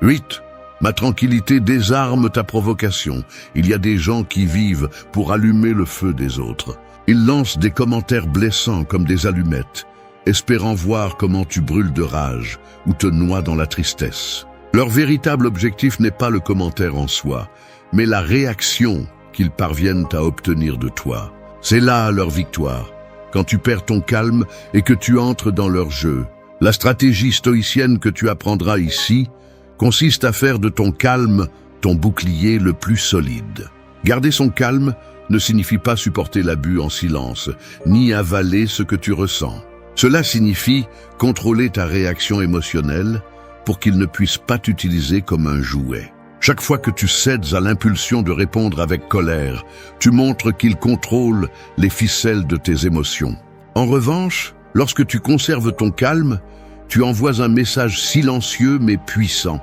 8. Ma tranquillité désarme ta provocation. Il y a des gens qui vivent pour allumer le feu des autres. Ils lancent des commentaires blessants comme des allumettes, espérant voir comment tu brûles de rage ou te noies dans la tristesse. Leur véritable objectif n'est pas le commentaire en soi, mais la réaction qu'ils parviennent à obtenir de toi. C'est là leur victoire, quand tu perds ton calme et que tu entres dans leur jeu. La stratégie stoïcienne que tu apprendras ici consiste à faire de ton calme ton bouclier le plus solide. Garder son calme ne signifie pas supporter l'abus en silence, ni avaler ce que tu ressens. Cela signifie contrôler ta réaction émotionnelle pour qu'il ne puisse pas t'utiliser comme un jouet. Chaque fois que tu cèdes à l'impulsion de répondre avec colère, tu montres qu'il contrôle les ficelles de tes émotions. En revanche, lorsque tu conserves ton calme, tu envoies un message silencieux mais puissant.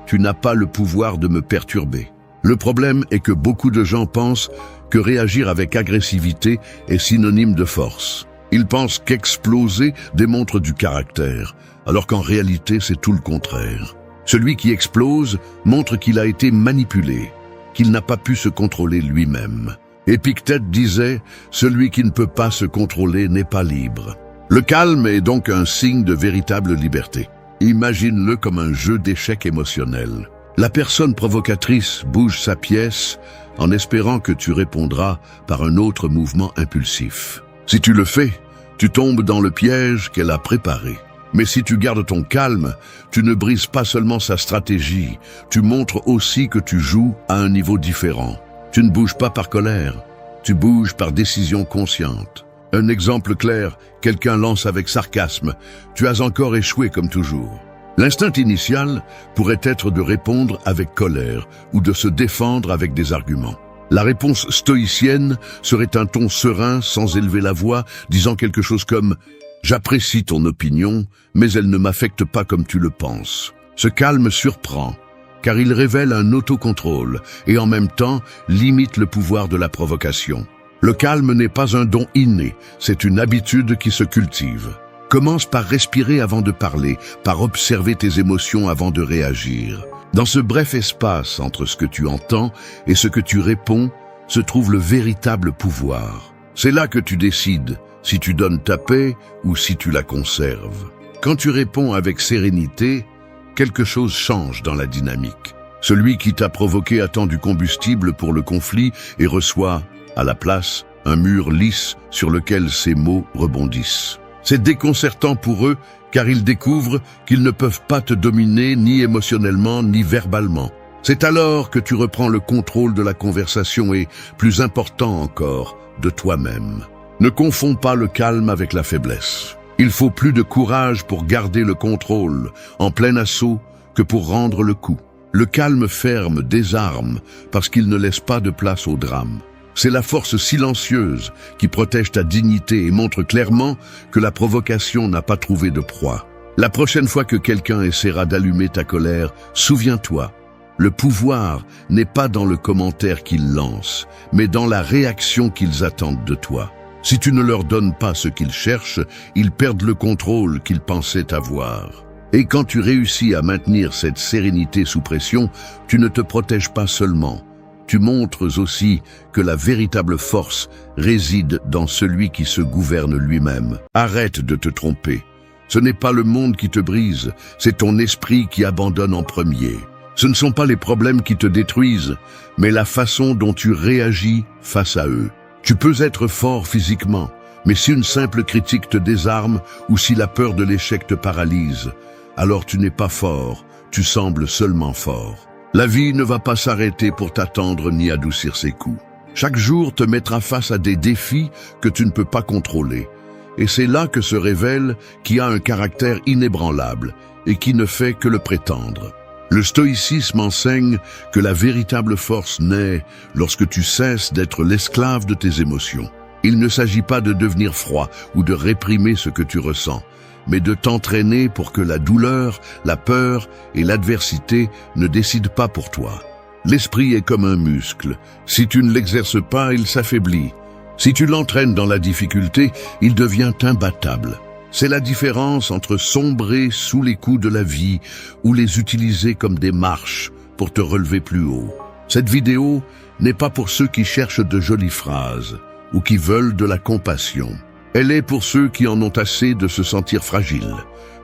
Tu n'as pas le pouvoir de me perturber. Le problème est que beaucoup de gens pensent que réagir avec agressivité est synonyme de force. Ils pensent qu'exploser démontre du caractère, alors qu'en réalité c'est tout le contraire. Celui qui explose montre qu'il a été manipulé, qu'il n'a pas pu se contrôler lui-même. Épictète disait « Celui qui ne peut pas se contrôler n'est pas libre ». Le calme est donc un signe de véritable liberté. Imagine-le comme un jeu d'échecs émotionnel. La personne provocatrice bouge sa pièce en espérant que tu répondras par un autre mouvement impulsif. Si tu le fais, tu tombes dans le piège qu'elle a préparé. Mais si tu gardes ton calme, tu ne brises pas seulement sa stratégie, tu montres aussi que tu joues à un niveau différent. Tu ne bouges pas par colère, tu bouges par décision consciente. Un exemple clair, quelqu'un lance avec sarcasme, tu as encore échoué comme toujours. L'instinct initial pourrait être de répondre avec colère ou de se défendre avec des arguments. La réponse stoïcienne serait un ton serein sans élever la voix, disant quelque chose comme « J'apprécie ton opinion, mais elle ne m'affecte pas comme tu le penses ». Ce calme surprend, car il révèle un autocontrôle et en même temps limite le pouvoir de la provocation. Le calme n'est pas un don inné, c'est une habitude qui se cultive. Commence par respirer avant de parler, par observer tes émotions avant de réagir. Dans ce bref espace entre ce que tu entends et ce que tu réponds, se trouve le véritable pouvoir. C'est là que tu décides si tu donnes ta paix ou si tu la conserves. Quand tu réponds avec sérénité, quelque chose change dans la dynamique. Celui qui t'a provoqué attend du combustible pour le conflit et reçoit, à la place, un mur lisse sur lequel ses mots rebondissent. C'est déconcertant pour eux car ils découvrent qu'ils ne peuvent pas te dominer ni émotionnellement ni verbalement. C'est alors que tu reprends le contrôle de la conversation et, plus important encore, de toi-même. Ne confonds pas le calme avec la faiblesse. Il faut plus de courage pour garder le contrôle, en plein assaut, que pour rendre le coup. Le calme ferme, désarme, parce qu'il ne laisse pas de place au drame. C'est la force silencieuse qui protège ta dignité et montre clairement que la provocation n'a pas trouvé de proie. La prochaine fois que quelqu'un essaiera d'allumer ta colère, souviens-toi, le pouvoir n'est pas dans le commentaire qu'ils lancent, mais dans la réaction qu'ils attendent de toi. Si tu ne leur donnes pas ce qu'ils cherchent, ils perdent le contrôle qu'ils pensaient avoir. Et quand tu réussis à maintenir cette sérénité sous pression, tu ne te protèges pas seulement. Tu montres aussi que la véritable force réside dans celui qui se gouverne lui-même. Arrête de te tromper. Ce n'est pas le monde qui te brise, c'est ton esprit qui abandonne en premier. Ce ne sont pas les problèmes qui te détruisent, mais la façon dont tu réagis face à eux. Tu peux être fort physiquement, mais si une simple critique te désarme ou si la peur de l'échec te paralyse, alors tu n'es pas fort, tu sembles seulement fort. La vie ne va pas s'arrêter pour t'attendre ni adoucir ses coups. Chaque jour te mettra face à des défis que tu ne peux pas contrôler. Et c'est là que se révèle qui a un caractère inébranlable et qui ne fait que le prétendre. Le stoïcisme enseigne que la véritable force naît lorsque tu cesses d'être l'esclave de tes émotions. Il ne s'agit pas de devenir froid ou de réprimer ce que tu ressens, mais de t'entraîner pour que la douleur, la peur et l'adversité ne décident pas pour toi. L'esprit est comme un muscle. Si tu ne l'exerces pas, il s'affaiblit. Si tu l'entraînes dans la difficulté, il devient imbattable. C'est la différence entre sombrer sous les coups de la vie ou les utiliser comme des marches pour te relever plus haut. Cette vidéo n'est pas pour ceux qui cherchent de jolies phrases ou qui veulent de la compassion. Elle est pour ceux qui en ont assez de se sentir fragiles,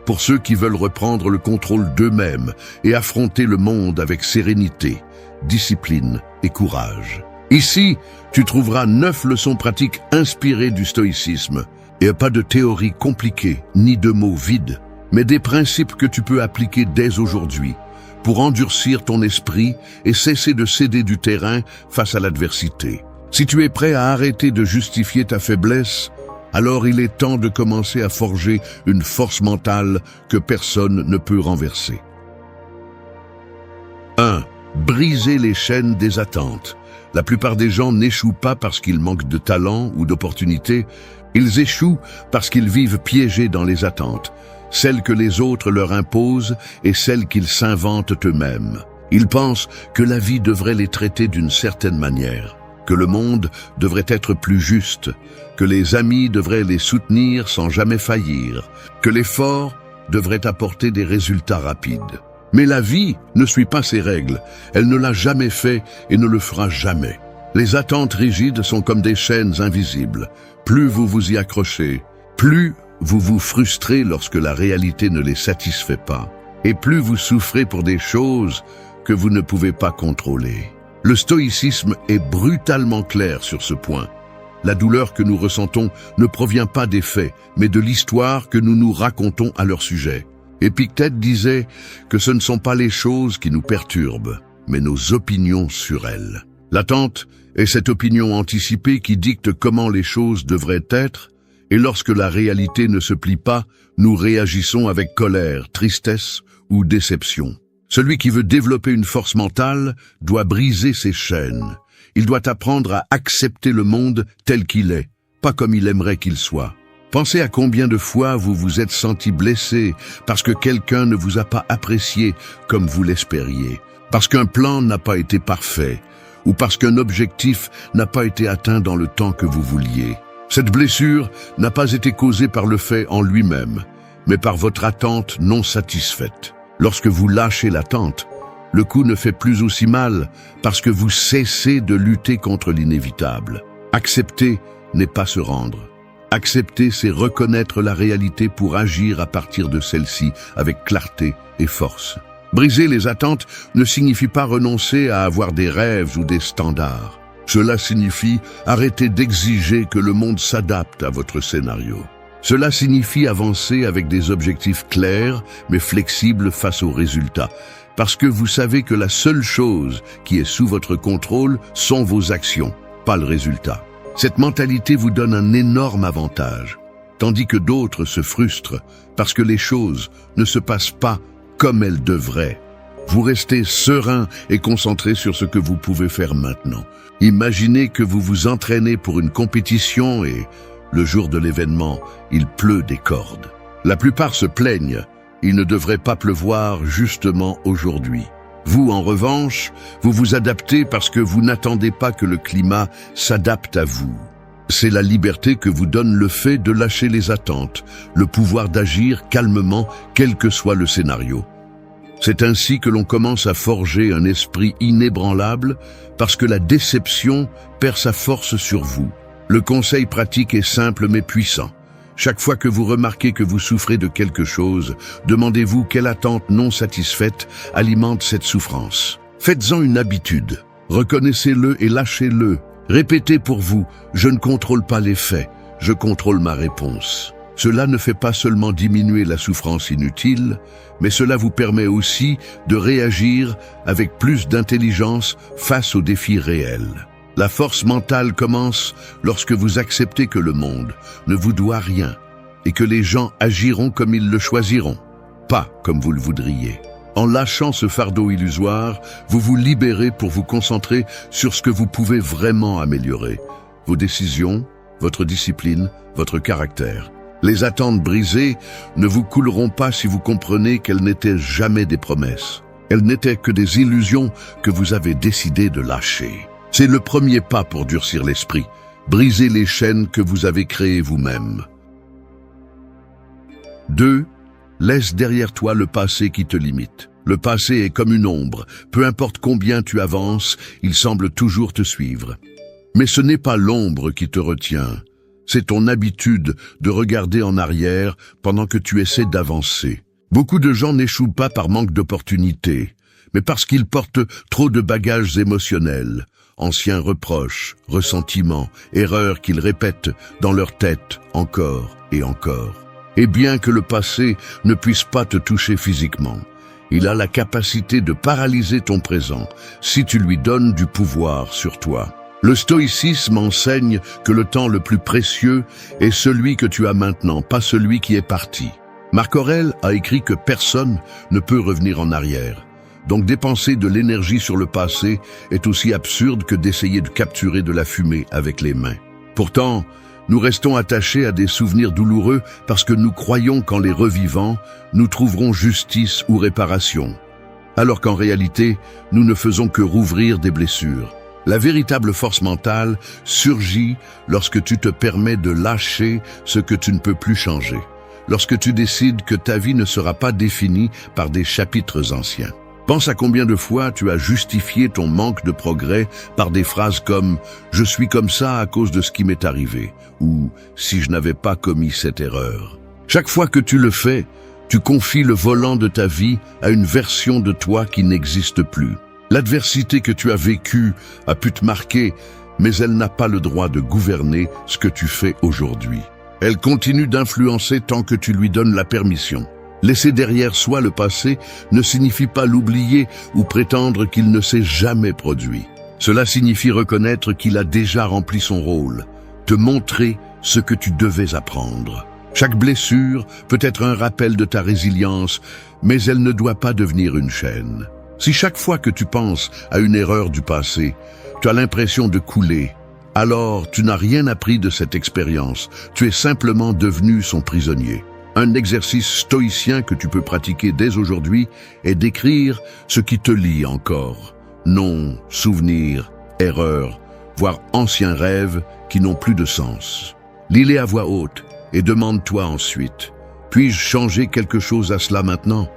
pour ceux qui veulent reprendre le contrôle d'eux-mêmes et affronter le monde avec sérénité, discipline et courage. Ici, tu trouveras 9 leçons pratiques inspirées du stoïcisme, et pas de théories compliquées ni de mots vides, mais des principes que tu peux appliquer dès aujourd'hui pour endurcir ton esprit et cesser de céder du terrain face à l'adversité. Si tu es prêt à arrêter de justifier ta faiblesse, alors il est temps de commencer à forger une force mentale que personne ne peut renverser. 1. Briser les chaînes des attentes. La plupart des gens n'échouent pas parce qu'ils manquent de talent ou d'opportunités, ils échouent parce qu'ils vivent piégés dans les attentes, celles que les autres leur imposent et celles qu'ils s'inventent eux-mêmes. Ils pensent que la vie devrait les traiter d'une certaine manière, que le monde devrait être plus juste, que les amis devraient les soutenir sans jamais faillir, que l'effort devrait apporter des résultats rapides. Mais la vie ne suit pas ces règles. Elle ne l'a jamais fait et ne le fera jamais. Les attentes rigides sont comme des chaînes invisibles. Plus vous vous y accrochez, plus vous vous frustrez lorsque la réalité ne les satisfait pas, et plus vous souffrez pour des choses que vous ne pouvez pas contrôler. Le stoïcisme est brutalement clair sur ce point. La douleur que nous ressentons ne provient pas des faits, mais de l'histoire que nous nous racontons à leur sujet. Épictète disait que ce ne sont pas les choses qui nous perturbent, mais nos opinions sur elles. L'attente est cette opinion anticipée qui dicte comment les choses devraient être, et lorsque la réalité ne se plie pas, nous réagissons avec colère, tristesse ou déception. Celui qui veut développer une force mentale doit briser ses chaînes. Il doit apprendre à accepter le monde tel qu'il est, pas comme il aimerait qu'il soit. Pensez à combien de fois vous vous êtes senti blessé parce que quelqu'un ne vous a pas apprécié comme vous l'espériez, parce qu'un plan n'a pas été parfait, ou parce qu'un objectif n'a pas été atteint dans le temps que vous vouliez. Cette blessure n'a pas été causée par le fait en lui-même, mais par votre attente non satisfaite. Lorsque vous lâchez l'attente, le coup ne fait plus aussi mal parce que vous cessez de lutter contre l'inévitable. Accepter n'est pas se rendre. Accepter, c'est reconnaître la réalité pour agir à partir de celle-ci avec clarté et force. Briser les attentes ne signifie pas renoncer à avoir des rêves ou des standards. Cela signifie arrêter d'exiger que le monde s'adapte à votre scénario. Cela signifie avancer avec des objectifs clairs mais flexibles face aux résultats, parce que vous savez que la seule chose qui est sous votre contrôle sont vos actions, pas le résultat. Cette mentalité vous donne un énorme avantage, tandis que d'autres se frustrent parce que les choses ne se passent pas comme elles devraient. Vous restez serein et concentré sur ce que vous pouvez faire maintenant. Imaginez que vous vous entraînez pour une compétition et, le jour de l'événement, il pleut des cordes. La plupart se plaignent, il ne devrait pas pleuvoir justement aujourd'hui. Vous, en revanche, vous vous adaptez parce que vous n'attendez pas que le climat s'adapte à vous. C'est la liberté que vous donne le fait de lâcher les attentes, le pouvoir d'agir calmement, quel que soit le scénario. C'est ainsi que l'on commence à forger un esprit inébranlable parce que la déception perd sa force sur vous. Le conseil pratique est simple mais puissant. Chaque fois que vous remarquez que vous souffrez de quelque chose, demandez-vous quelle attente non satisfaite alimente cette souffrance. Faites-en une habitude. Reconnaissez-le et lâchez-le. Répétez pour vous, je ne contrôle pas les faits, je contrôle ma réponse. Cela ne fait pas seulement diminuer la souffrance inutile, mais cela vous permet aussi de réagir avec plus d'intelligence face aux défis réels. La force mentale commence lorsque vous acceptez que le monde ne vous doit rien et que les gens agiront comme ils le choisiront, pas comme vous le voudriez. En lâchant ce fardeau illusoire, vous vous libérez pour vous concentrer sur ce que vous pouvez vraiment améliorer. Vos décisions, votre discipline, votre caractère. Les attentes brisées ne vous couleront pas si vous comprenez qu'elles n'étaient jamais des promesses. Elles n'étaient que des illusions que vous avez décidé de lâcher. C'est le premier pas pour durcir l'esprit, briser les chaînes que vous avez créées vous-même. 2. Laisse derrière toi le passé qui te limite. Le passé est comme une ombre. Peu importe combien tu avances, il semble toujours te suivre. Mais ce n'est pas l'ombre qui te retient. C'est ton habitude de regarder en arrière pendant que tu essaies d'avancer. Beaucoup de gens n'échouent pas par manque d'opportunités, mais parce qu'ils portent trop de bagages émotionnels. Anciens reproches, ressentiments, erreurs qu'ils répètent dans leur tête encore et encore. Et bien que le passé ne puisse pas te toucher physiquement, il a la capacité de paralyser ton présent si tu lui donnes du pouvoir sur toi. Le stoïcisme enseigne que le temps le plus précieux est celui que tu as maintenant, pas celui qui est parti. Marc Aurèle a écrit que personne ne peut revenir en arrière. Donc dépenser de l'énergie sur le passé est aussi absurde que d'essayer de capturer de la fumée avec les mains. Pourtant, nous restons attachés à des souvenirs douloureux parce que nous croyons qu'en les revivant, nous trouverons justice ou réparation. Alors qu'en réalité, nous ne faisons que rouvrir des blessures. La véritable force mentale surgit lorsque tu te permets de lâcher ce que tu ne peux plus changer. lorsque tu décides que ta vie ne sera pas définie par des chapitres anciens. Pense à combien de fois tu as justifié ton manque de progrès par des phrases comme « je suis comme ça à cause de ce qui m'est arrivé » ou « si je n'avais pas commis cette erreur ». Chaque fois que tu le fais, tu confies le volant de ta vie à une version de toi qui n'existe plus. L'adversité que tu as vécue a pu te marquer, mais elle n'a pas le droit de gouverner ce que tu fais aujourd'hui. Elle continue d'influencer tant que tu lui donnes la permission. Laisser derrière soi le passé ne signifie pas l'oublier ou prétendre qu'il ne s'est jamais produit. Cela signifie reconnaître qu'il a déjà rempli son rôle, te montrer ce que tu devais apprendre. Chaque blessure peut être un rappel de ta résilience, mais elle ne doit pas devenir une chaîne. Si chaque fois que tu penses à une erreur du passé, tu as l'impression de couler, alors tu n'as rien appris de cette expérience, tu es simplement devenu son prisonnier. Un exercice stoïcien que tu peux pratiquer dès aujourd'hui est d'écrire ce qui te lie encore. Noms, souvenirs, erreurs, voire anciens rêves qui n'ont plus de sens. Lis-les à voix haute et demande-toi ensuite, puis-je changer quelque chose à cela maintenant?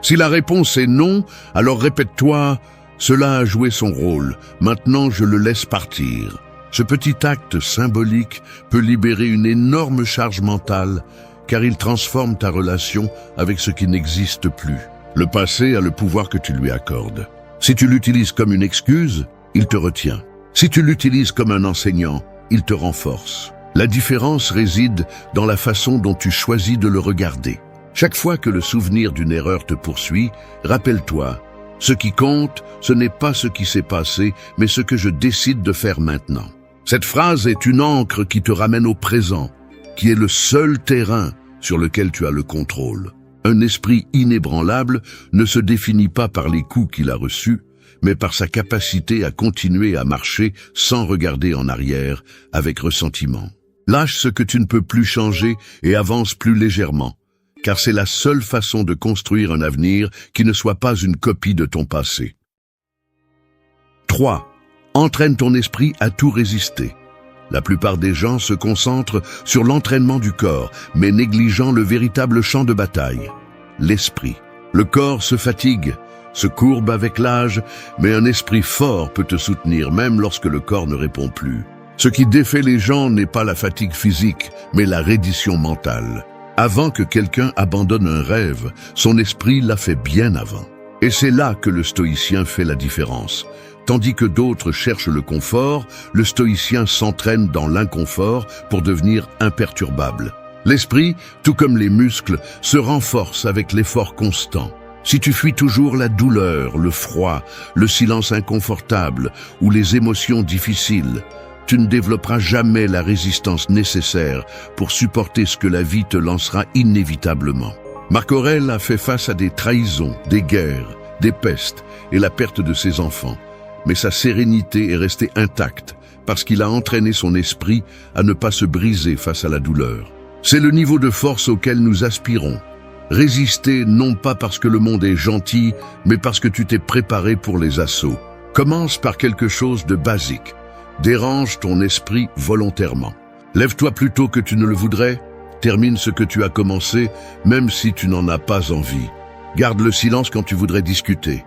Si la réponse est non, alors répète-toi, cela a joué son rôle, maintenant je le laisse partir. Ce petit acte symbolique peut libérer une énorme charge mentale, car il transforme ta relation avec ce qui n'existe plus. Le passé a le pouvoir que tu lui accordes. Si tu l'utilises comme une excuse, il te retient. Si tu l'utilises comme un enseignant, il te renforce. La différence réside dans la façon dont tu choisis de le regarder. Chaque fois que le souvenir d'une erreur te poursuit, rappelle-toi, ce qui compte, ce n'est pas ce qui s'est passé, mais ce que je décide de faire maintenant. Cette phrase est une ancre qui te ramène au présent, qui est le seul terrain sur lequel tu as le contrôle. Un esprit inébranlable ne se définit pas par les coups qu'il a reçus, mais par sa capacité à continuer à marcher sans regarder en arrière, avec ressentiment. Lâche ce que tu ne peux plus changer et avance plus légèrement, car c'est la seule façon de construire un avenir qui ne soit pas une copie de ton passé. 3. Entraîne ton esprit à tout résister. La plupart des gens se concentrent sur l'entraînement du corps, mais négligeant le véritable champ de bataille, l'esprit. Le corps se fatigue, se courbe avec l'âge, mais un esprit fort peut te soutenir même lorsque le corps ne répond plus. Ce qui défait les gens n'est pas la fatigue physique, mais la reddition mentale. Avant que quelqu'un abandonne un rêve, son esprit l'a fait bien avant. Et c'est là que le stoïcien fait la différence. Tandis que d'autres cherchent le confort, le stoïcien s'entraîne dans l'inconfort pour devenir imperturbable. L'esprit, tout comme les muscles, se renforce avec l'effort constant. Si tu fuis toujours la douleur, le froid, le silence inconfortable ou les émotions difficiles, tu ne développeras jamais la résistance nécessaire pour supporter ce que la vie te lancera inévitablement. Marc Aurèle a fait face à des trahisons, des guerres, des pestes et la perte de ses enfants. Mais sa sérénité est restée intacte parce qu'il a entraîné son esprit à ne pas se briser face à la douleur. C'est le niveau de force auquel nous aspirons. Résister non pas parce que le monde est gentil, mais parce que tu t'es préparé pour les assauts. Commence par quelque chose de basique. Dérange ton esprit volontairement. Lève-toi plus tôt que tu ne le voudrais. Termine ce que tu as commencé, même si tu n'en as pas envie. Garde le silence quand tu voudrais discuter.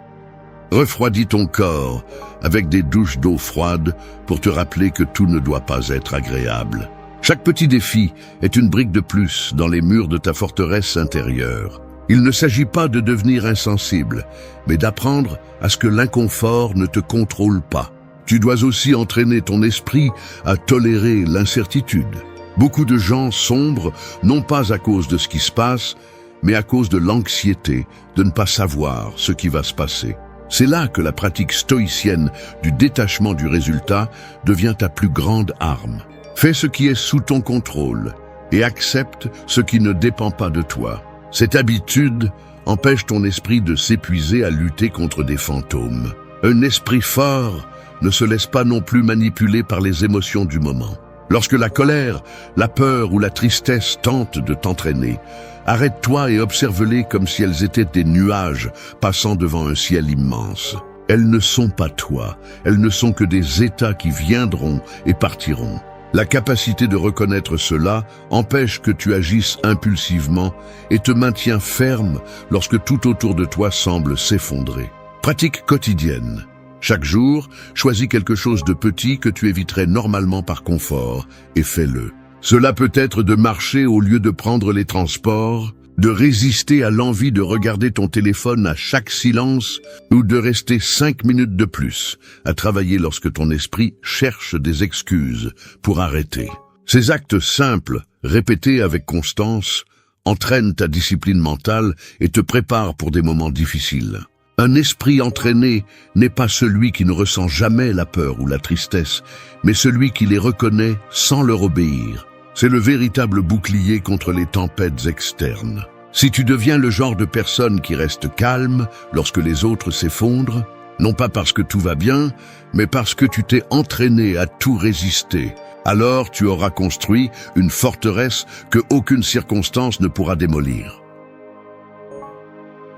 Refroidis ton corps avec des douches d'eau froide pour te rappeler que tout ne doit pas être agréable. Chaque petit défi est une brique de plus dans les murs de ta forteresse intérieure. Il ne s'agit pas de devenir insensible, mais d'apprendre à ce que l'inconfort ne te contrôle pas. Tu dois aussi entraîner ton esprit à tolérer l'incertitude. Beaucoup de gens sombrent non pas à cause de ce qui se passe, mais à cause de l'anxiété de ne pas savoir ce qui va se passer. C'est là que la pratique stoïcienne du détachement du résultat devient ta plus grande arme. Fais ce qui est sous ton contrôle et accepte ce qui ne dépend pas de toi. Cette habitude empêche ton esprit de s'épuiser à lutter contre des fantômes. Un esprit fort ne se laisse pas non plus manipuler par les émotions du moment. Lorsque la colère, la peur ou la tristesse tentent de t'entraîner, arrête-toi et observe-les comme si elles étaient des nuages passant devant un ciel immense. Elles ne sont pas toi, elles ne sont que des états qui viendront et partiront. La capacité de reconnaître cela empêche que tu agisses impulsivement et te maintient ferme lorsque tout autour de toi semble s'effondrer. Pratique quotidienne. Chaque jour, choisis quelque chose de petit que tu éviterais normalement par confort et fais-le. Cela peut être de marcher au lieu de prendre les transports, de résister à l'envie de regarder ton téléphone à chaque silence ou de rester 5 minutes de plus à travailler lorsque ton esprit cherche des excuses pour arrêter. Ces actes simples, répétés avec constance, entraînent ta discipline mentale et te préparent pour des moments difficiles. Un esprit entraîné n'est pas celui qui ne ressent jamais la peur ou la tristesse, mais celui qui les reconnaît sans leur obéir. C'est le véritable bouclier contre les tempêtes externes. Si tu deviens le genre de personne qui reste calme lorsque les autres s'effondrent, non pas parce que tout va bien, mais parce que tu t'es entraîné à tout résister, alors tu auras construit une forteresse que aucune circonstance ne pourra démolir.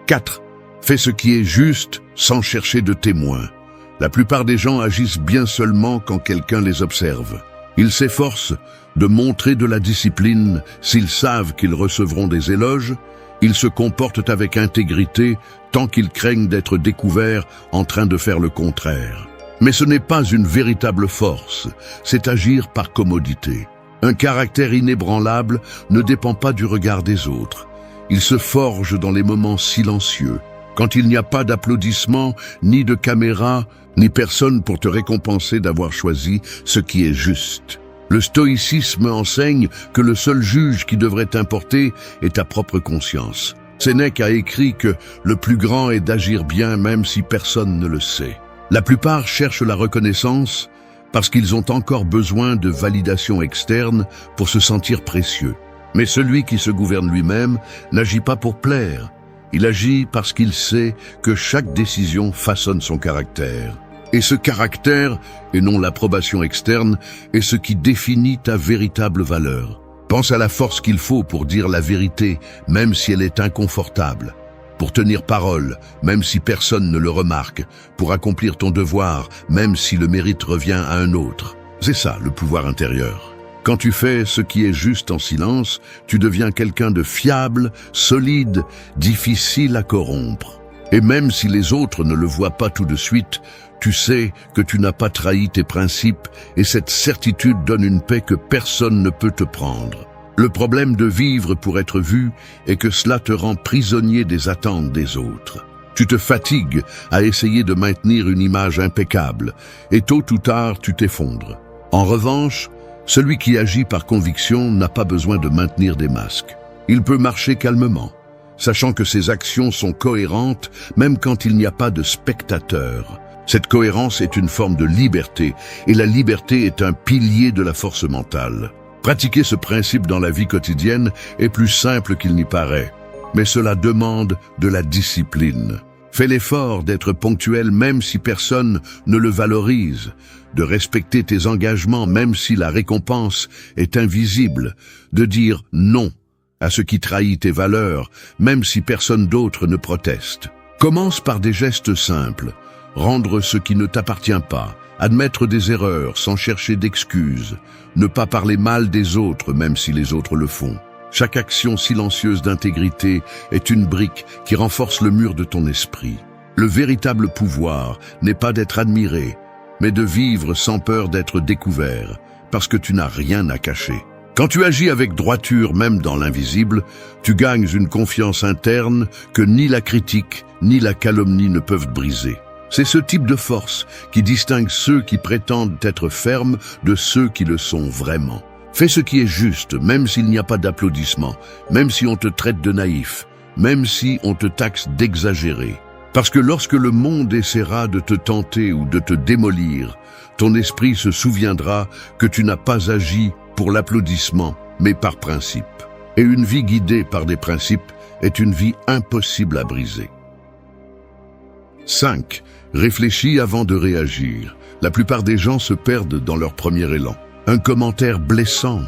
4. Fais ce qui est juste sans chercher de témoins. La plupart des gens agissent bien seulement quand quelqu'un les observe. Ils s'efforcent de montrer de la discipline s'ils savent qu'ils recevront des éloges. Ils se comportent avec intégrité tant qu'ils craignent d'être découverts en train de faire le contraire. Mais ce n'est pas une véritable force, c'est agir par commodité. Un caractère inébranlable ne dépend pas du regard des autres. Il se forge dans les moments silencieux, quand il n'y a pas d'applaudissements, ni de caméra, ni personne pour te récompenser d'avoir choisi ce qui est juste. Le stoïcisme enseigne que le seul juge qui devrait t'importer est ta propre conscience. Sénèque a écrit que le plus grand est d'agir bien même si personne ne le sait. La plupart cherchent la reconnaissance parce qu'ils ont encore besoin de validation externe pour se sentir précieux. Mais celui qui se gouverne lui-même n'agit pas pour plaire. Il agit parce qu'il sait que chaque décision façonne son caractère. Et ce caractère, et non l'approbation externe, est ce qui définit ta véritable valeur. Pense à la force qu'il faut pour dire la vérité, même si elle est inconfortable. Pour tenir parole, même si personne ne le remarque. Pour accomplir ton devoir, même si le mérite revient à un autre. C'est ça, le pouvoir intérieur. Quand tu fais ce qui est juste en silence, tu deviens quelqu'un de fiable, solide, difficile à corrompre. Et même si les autres ne le voient pas tout de suite, tu sais que tu n'as pas trahi tes principes et cette certitude donne une paix que personne ne peut te prendre. Le problème de vivre pour être vu est que cela te rend prisonnier des attentes des autres. Tu te fatigues à essayer de maintenir une image impeccable et tôt ou tard tu t'effondres. En revanche, celui qui agit par conviction n'a pas besoin de maintenir des masques. Il peut marcher calmement, sachant que ses actions sont cohérentes même quand il n'y a pas de spectateurs. Cette cohérence est une forme de liberté, et la liberté est un pilier de la force mentale. Pratiquer ce principe dans la vie quotidienne est plus simple qu'il n'y paraît, mais cela demande de la discipline. Fais l'effort d'être ponctuel même si personne ne le valorise, de respecter tes engagements même si la récompense est invisible, de dire non à ce qui trahit tes valeurs, même si personne d'autre ne proteste. Commence par des gestes simples, rendre ce qui ne t'appartient pas, admettre des erreurs sans chercher d'excuses, ne pas parler mal des autres même si les autres le font. Chaque action silencieuse d'intégrité est une brique qui renforce le mur de ton esprit. Le véritable pouvoir n'est pas d'être admiré, mais de vivre sans peur d'être découvert, parce que tu n'as rien à cacher. Quand tu agis avec droiture, même dans l'invisible, tu gagnes une confiance interne que ni la critique ni la calomnie ne peuvent briser. C'est ce type de force qui distingue ceux qui prétendent être fermes de ceux qui le sont vraiment. Fais ce qui est juste, même s'il n'y a pas d'applaudissements, même si on te traite de naïf, même si on te taxe d'exagéré. Parce que lorsque le monde essaiera de te tenter ou de te démolir, ton esprit se souviendra que tu n'as pas agi pour l'applaudissement, mais par principe. Et une vie guidée par des principes est une vie impossible à briser. 5. Réfléchis avant de réagir. La plupart des gens se perdent dans leur premier élan. Un commentaire blessant,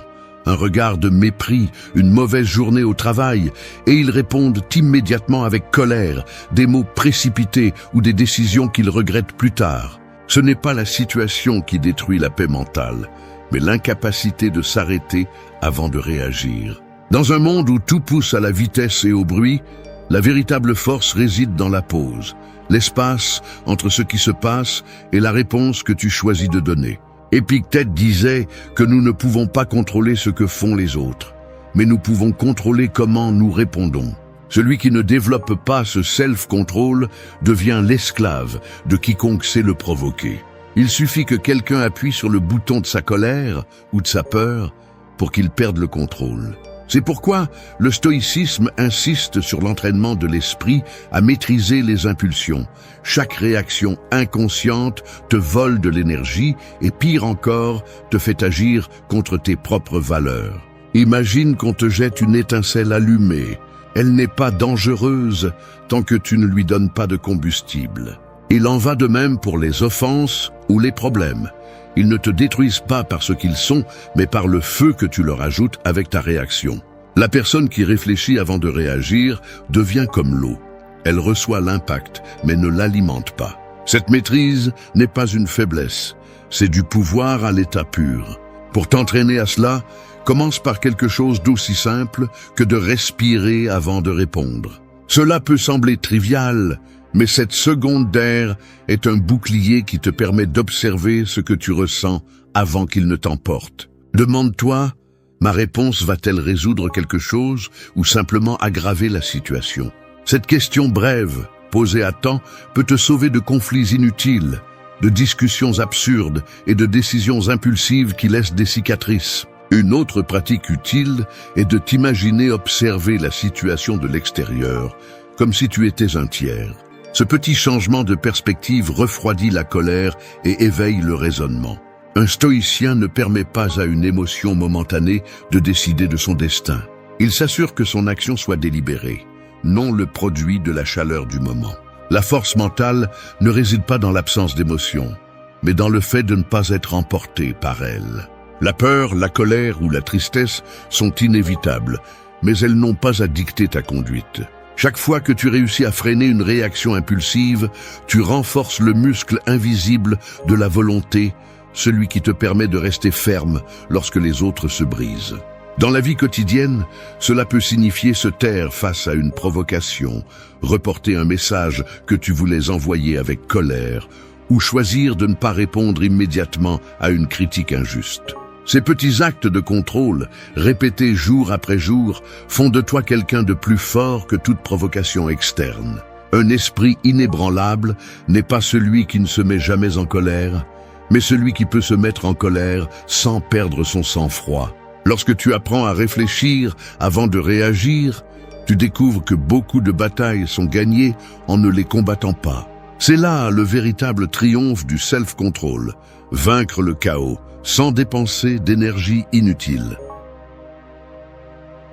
un regard de mépris, une mauvaise journée au travail, et ils répondent immédiatement avec colère, des mots précipités ou des décisions qu'ils regrettent plus tard. Ce n'est pas la situation qui détruit la paix mentale, mais l'incapacité de s'arrêter avant de réagir. Dans un monde où tout pousse à la vitesse et au bruit, la véritable force réside dans la pause, l'espace entre ce qui se passe et la réponse que tu choisis de donner. Épictète disait que nous ne pouvons pas contrôler ce que font les autres, mais nous pouvons contrôler comment nous répondons. Celui qui ne développe pas ce self-control devient l'esclave de quiconque sait le provoquer. Il suffit que quelqu'un appuie sur le bouton de sa colère ou de sa peur pour qu'il perde le contrôle. C'est pourquoi le stoïcisme insiste sur l'entraînement de l'esprit à maîtriser les impulsions. Chaque réaction inconsciente te vole de l'énergie et pire encore, te fait agir contre tes propres valeurs. Imagine qu'on te jette une étincelle allumée. Elle n'est pas dangereuse tant que tu ne lui donnes pas de combustible. Il en va de même pour les offenses ou les problèmes. Ils ne te détruisent pas par ce qu'ils sont, mais par le feu que tu leur ajoutes avec ta réaction. La personne qui réfléchit avant de réagir devient comme l'eau. Elle reçoit l'impact, mais ne l'alimente pas. Cette maîtrise n'est pas une faiblesse, c'est du pouvoir à l'état pur. Pour t'entraîner à cela, commence par quelque chose d'aussi simple que de respirer avant de répondre. Cela peut sembler trivial, mais cette seconde d'air est un bouclier qui te permet d'observer ce que tu ressens avant qu'il ne t'emporte. Demande-toi, ma réponse va-t-elle résoudre quelque chose ou simplement aggraver la situation? Cette question brève, posée à temps, peut te sauver de conflits inutiles, de discussions absurdes et de décisions impulsives qui laissent des cicatrices. Une autre pratique utile est de t'imaginer observer la situation de l'extérieur, comme si tu étais un tiers. Ce petit changement de perspective refroidit la colère et éveille le raisonnement. Un stoïcien ne permet pas à une émotion momentanée de décider de son destin. Il s'assure que son action soit délibérée, non le produit de la chaleur du moment. La force mentale ne réside pas dans l'absence d'émotion, mais dans le fait de ne pas être emporté par elle. La peur, la colère ou la tristesse sont inévitables, mais elles n'ont pas à dicter ta conduite. Chaque fois que tu réussis à freiner une réaction impulsive, tu renforces le muscle invisible de la volonté, celui qui te permet de rester ferme lorsque les autres se brisent. Dans la vie quotidienne, cela peut signifier se taire face à une provocation, reporter un message que tu voulais envoyer avec colère, ou choisir de ne pas répondre immédiatement à une critique injuste. Ces petits actes de contrôle, répétés jour après jour, font de toi quelqu'un de plus fort que toute provocation externe. Un esprit inébranlable n'est pas celui qui ne se met jamais en colère, mais celui qui peut se mettre en colère sans perdre son sang-froid. Lorsque tu apprends à réfléchir avant de réagir, tu découvres que beaucoup de batailles sont gagnées en ne les combattant pas. C'est là le véritable triomphe du self-control, vaincre le chaos, sans dépenser d'énergie inutile.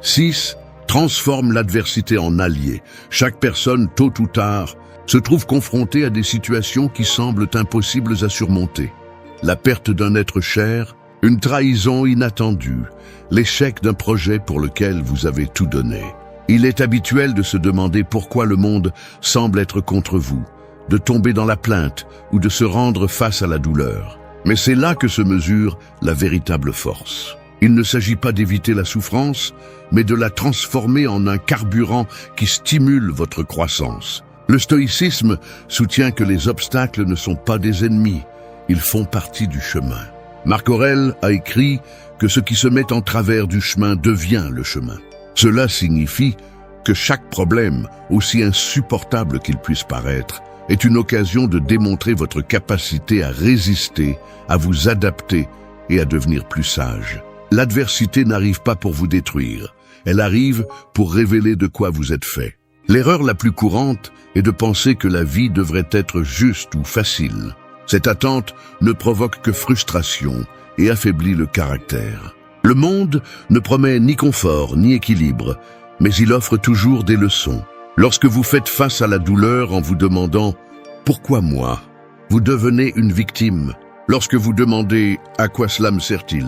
6. Transforme l'adversité en allié. Chaque personne, tôt ou tard, se trouve confrontée à des situations qui semblent impossibles à surmonter. La perte d'un être cher, une trahison inattendue, l'échec d'un projet pour lequel vous avez tout donné. Il est habituel de se demander pourquoi le monde semble être contre vous, de tomber dans la plainte ou de se rendre face à la douleur. Mais c'est là que se mesure la véritable force. Il ne s'agit pas d'éviter la souffrance, mais de la transformer en un carburant qui stimule votre croissance. Le stoïcisme soutient que les obstacles ne sont pas des ennemis, ils font partie du chemin. Marc Aurèle a écrit que ce qui se met en travers du chemin devient le chemin. Cela signifie que chaque problème, aussi insupportable qu'il puisse paraître, est une occasion de démontrer votre capacité à résister, à vous adapter et à devenir plus sage. L'adversité n'arrive pas pour vous détruire, elle arrive pour révéler de quoi vous êtes fait. L'erreur la plus courante est de penser que la vie devrait être juste ou facile. Cette attente ne provoque que frustration et affaiblit le caractère. Le monde ne promet ni confort ni équilibre, mais il offre toujours des leçons. Lorsque vous faites face à la douleur en vous demandant « Pourquoi moi ?», vous devenez une victime. Lorsque vous demandez « À quoi cela me sert-il ?»,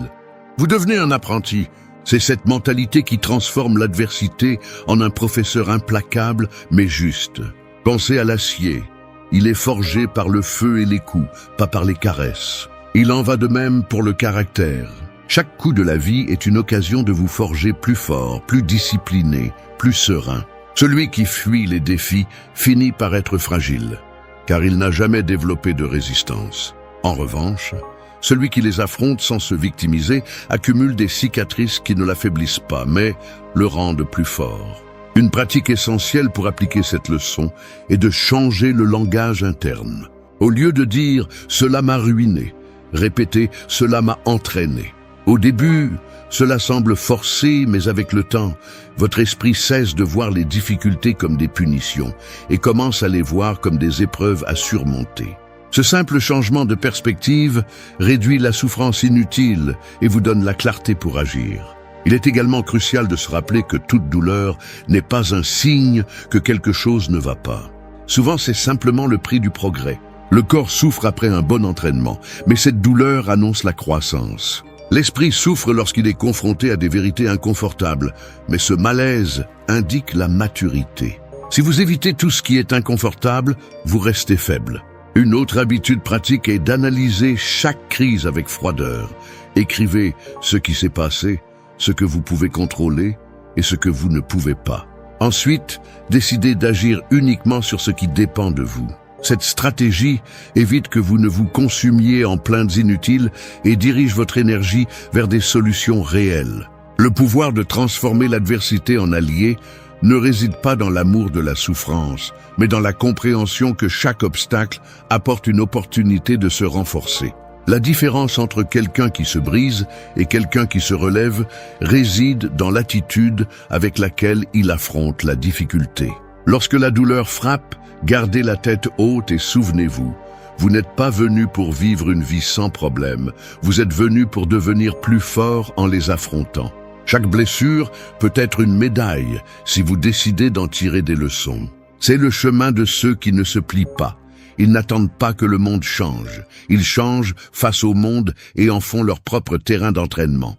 vous devenez un apprenti. C'est cette mentalité qui transforme l'adversité en un professeur implacable mais juste. Pensez à l'acier. Il est forgé par le feu et les coups, pas par les caresses. Il en va de même pour le caractère. Chaque coup de la vie est une occasion de vous forger plus fort, plus discipliné, plus serein. Celui qui fuit les défis finit par être fragile, car il n'a jamais développé de résistance. En revanche, celui qui les affronte sans se victimiser accumule des cicatrices qui ne l'affaiblissent pas, mais le rendent plus fort. Une pratique essentielle pour appliquer cette leçon est de changer le langage interne. Au lieu de dire « cela m'a ruiné », répétez « cela m'a entraîné ». Au début, cela semble forcé, mais avec le temps, votre esprit cesse de voir les difficultés comme des punitions et commence à les voir comme des épreuves à surmonter. Ce simple changement de perspective réduit la souffrance inutile et vous donne la clarté pour agir. Il est également crucial de se rappeler que toute douleur n'est pas un signe que quelque chose ne va pas. Souvent, c'est simplement le prix du progrès. Le corps souffre après un bon entraînement, mais cette douleur annonce la croissance. L'esprit souffre lorsqu'il est confronté à des vérités inconfortables, mais ce malaise indique la maturité. Si vous évitez tout ce qui est inconfortable, vous restez faible. Une autre habitude pratique est d'analyser chaque crise avec froideur. Écrivez ce qui s'est passé, ce que vous pouvez contrôler et ce que vous ne pouvez pas. Ensuite, décidez d'agir uniquement sur ce qui dépend de vous. Cette stratégie évite que vous ne vous consumiez en plaintes inutiles et dirige votre énergie vers des solutions réelles. Le pouvoir de transformer l'adversité en allié ne réside pas dans l'amour de la souffrance, mais dans la compréhension que chaque obstacle apporte une opportunité de se renforcer. La différence entre quelqu'un qui se brise et quelqu'un qui se relève réside dans l'attitude avec laquelle il affronte la difficulté. Lorsque la douleur frappe, gardez la tête haute et souvenez-vous, vous n'êtes pas venu pour vivre une vie sans problème, vous êtes venu pour devenir plus fort en les affrontant. Chaque blessure peut être une médaille si vous décidez d'en tirer des leçons. C'est le chemin de ceux qui ne se plient pas. Ils n'attendent pas que le monde change. Ils changent face au monde et en font leur propre terrain d'entraînement.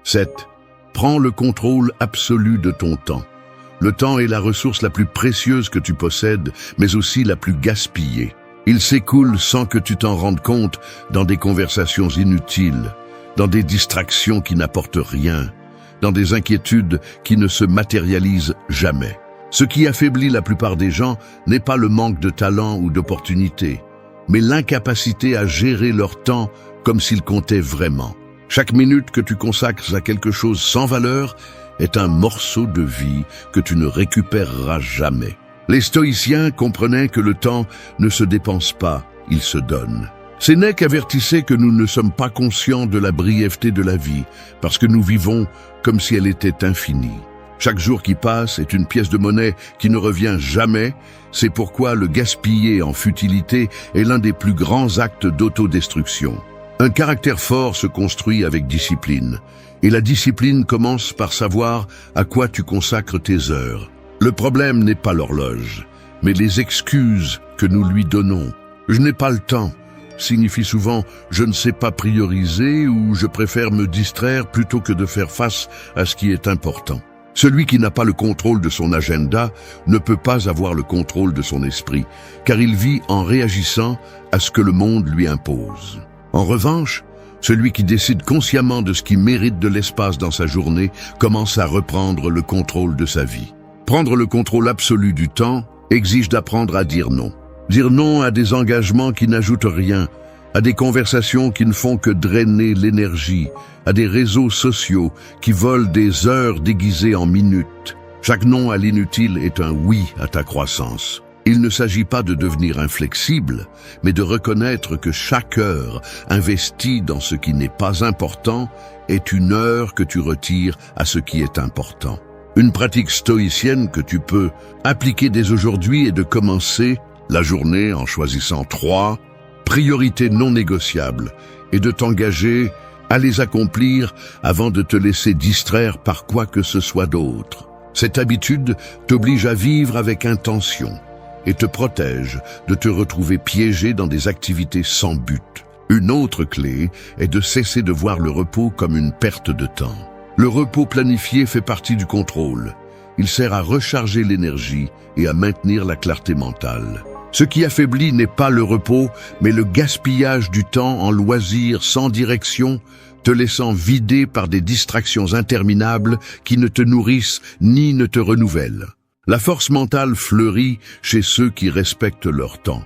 7. Prends le contrôle absolu de ton temps. Le temps est la ressource la plus précieuse que tu possèdes, mais aussi la plus gaspillée. Il s'écoule sans que tu t'en rendes compte dans des conversations inutiles, dans des distractions qui n'apportent rien, dans des inquiétudes qui ne se matérialisent jamais. Ce qui affaiblit la plupart des gens n'est pas le manque de talent ou d'opportunité, mais l'incapacité à gérer leur temps comme s'il comptait vraiment. Chaque minute que tu consacres à quelque chose sans valeur est un morceau de vie que tu ne récupéreras jamais. Les stoïciens comprenaient que le temps ne se dépense pas, il se donne. Sénèque avertissait que nous ne sommes pas conscients de la brièveté de la vie, parce que nous vivons comme si elle était infinie. Chaque jour qui passe est une pièce de monnaie qui ne revient jamais, c'est pourquoi le gaspiller en futilité est l'un des plus grands actes d'autodestruction. Un caractère fort se construit avec discipline, et la discipline commence par savoir à quoi tu consacres tes heures. Le problème n'est pas l'horloge, mais les excuses que nous lui donnons. Je n'ai pas le temps signifie souvent « je ne sais pas prioriser » ou « je préfère me distraire plutôt que de faire face à ce qui est important ». Celui qui n'a pas le contrôle de son agenda ne peut pas avoir le contrôle de son esprit, car il vit en réagissant à ce que le monde lui impose. En revanche, celui qui décide consciemment de ce qui mérite de l'espace dans sa journée commence à reprendre le contrôle de sa vie. Prendre le contrôle absolu du temps exige d'apprendre à dire non. Dire non à des engagements qui n'ajoutent rien, à des conversations qui ne font que drainer l'énergie, à des réseaux sociaux qui volent des heures déguisées en minutes. Chaque non à l'inutile est un oui à ta croissance. Il ne s'agit pas de devenir inflexible, mais de reconnaître que chaque heure investie dans ce qui n'est pas important est une heure que tu retires à ce qui est important. Une pratique stoïcienne que tu peux appliquer dès aujourd'hui est de commencer la journée en choisissant 3 priorités non négociables et de t'engager à les accomplir avant de te laisser distraire par quoi que ce soit d'autre. Cette habitude t'oblige à vivre avec intention et te protège de te retrouver piégé dans des activités sans but. Une autre clé est de cesser de voir le repos comme une perte de temps. Le repos planifié fait partie du contrôle. Il sert à recharger l'énergie et à maintenir la clarté mentale. Ce qui affaiblit n'est pas le repos, mais le gaspillage du temps en loisirs sans direction, te laissant vidé par des distractions interminables qui ne te nourrissent ni ne te renouvellent. La force mentale fleurit chez ceux qui respectent leur temps,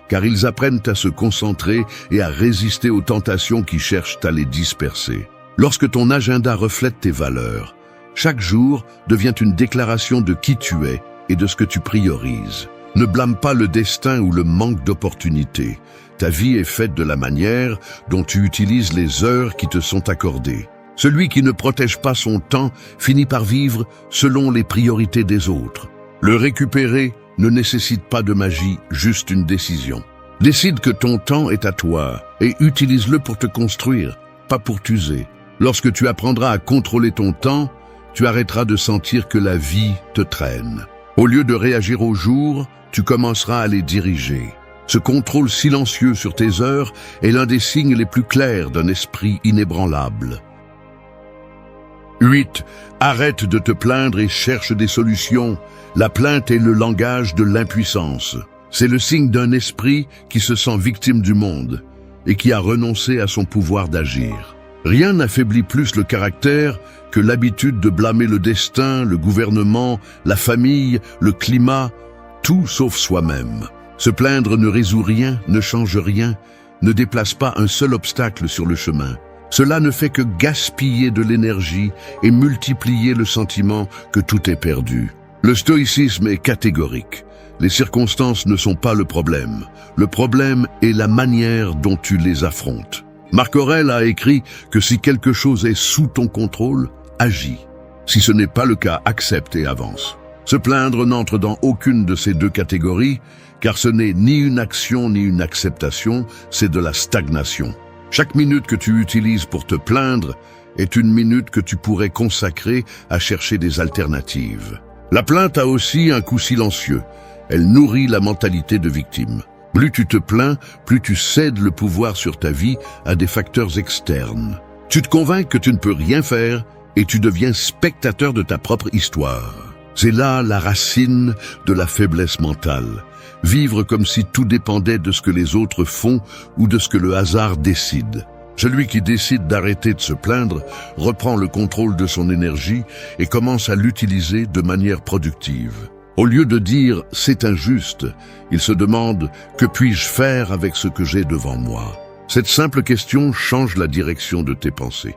car ils apprennent à se concentrer et à résister aux tentations qui cherchent à les disperser. Lorsque ton agenda reflète tes valeurs, chaque jour devient une déclaration de qui tu es et de ce que tu priorises. Ne blâme pas le destin ou le manque d'opportunités. Ta vie est faite de la manière dont tu utilises les heures qui te sont accordées. Celui qui ne protège pas son temps finit par vivre selon les priorités des autres. Le récupérer ne nécessite pas de magie, juste une décision. Décide que ton temps est à toi et utilise-le pour te construire, pas pour t'user. Lorsque tu apprendras à contrôler ton temps, tu arrêteras de sentir que la vie te traîne. Au lieu de réagir au jour, tu commenceras à les diriger. Ce contrôle silencieux sur tes heures est l'un des signes les plus clairs d'un esprit inébranlable. 8. Arrête de te plaindre et cherche des solutions. La plainte est le langage de l'impuissance. C'est le signe d'un esprit qui se sent victime du monde et qui a renoncé à son pouvoir d'agir. Rien n'affaiblit plus le caractère que l'habitude de blâmer le destin, le gouvernement, la famille, le climat, tout sauf soi-même. Se plaindre ne résout rien, ne change rien, ne déplace pas un seul obstacle sur le chemin. Cela ne fait que gaspiller de l'énergie et multiplier le sentiment que tout est perdu. Le stoïcisme est catégorique. Les circonstances ne sont pas le problème. Le problème est la manière dont tu les affrontes. Marc Aurèle a écrit que si quelque chose est sous ton contrôle, agis. Si ce n'est pas le cas, accepte et avance. Se plaindre n'entre dans aucune de ces deux catégories, car ce n'est ni une action ni une acceptation, c'est de la stagnation. Chaque minute que tu utilises pour te plaindre est une minute que tu pourrais consacrer à chercher des alternatives. La plainte a aussi un coût silencieux. Elle nourrit la mentalité de victime. Plus tu te plains, plus tu cèdes le pouvoir sur ta vie à des facteurs externes. Tu te convaincs que tu ne peux rien faire et tu deviens spectateur de ta propre histoire. C'est là la racine de la faiblesse mentale. Vivre comme si tout dépendait de ce que les autres font ou de ce que le hasard décide. Celui qui décide d'arrêter de se plaindre reprend le contrôle de son énergie et commence à l'utiliser de manière productive. Au lieu de dire « c'est injuste », il se demande « que puis-je faire avec ce que j'ai devant moi ?» Cette simple question change la direction de tes pensées.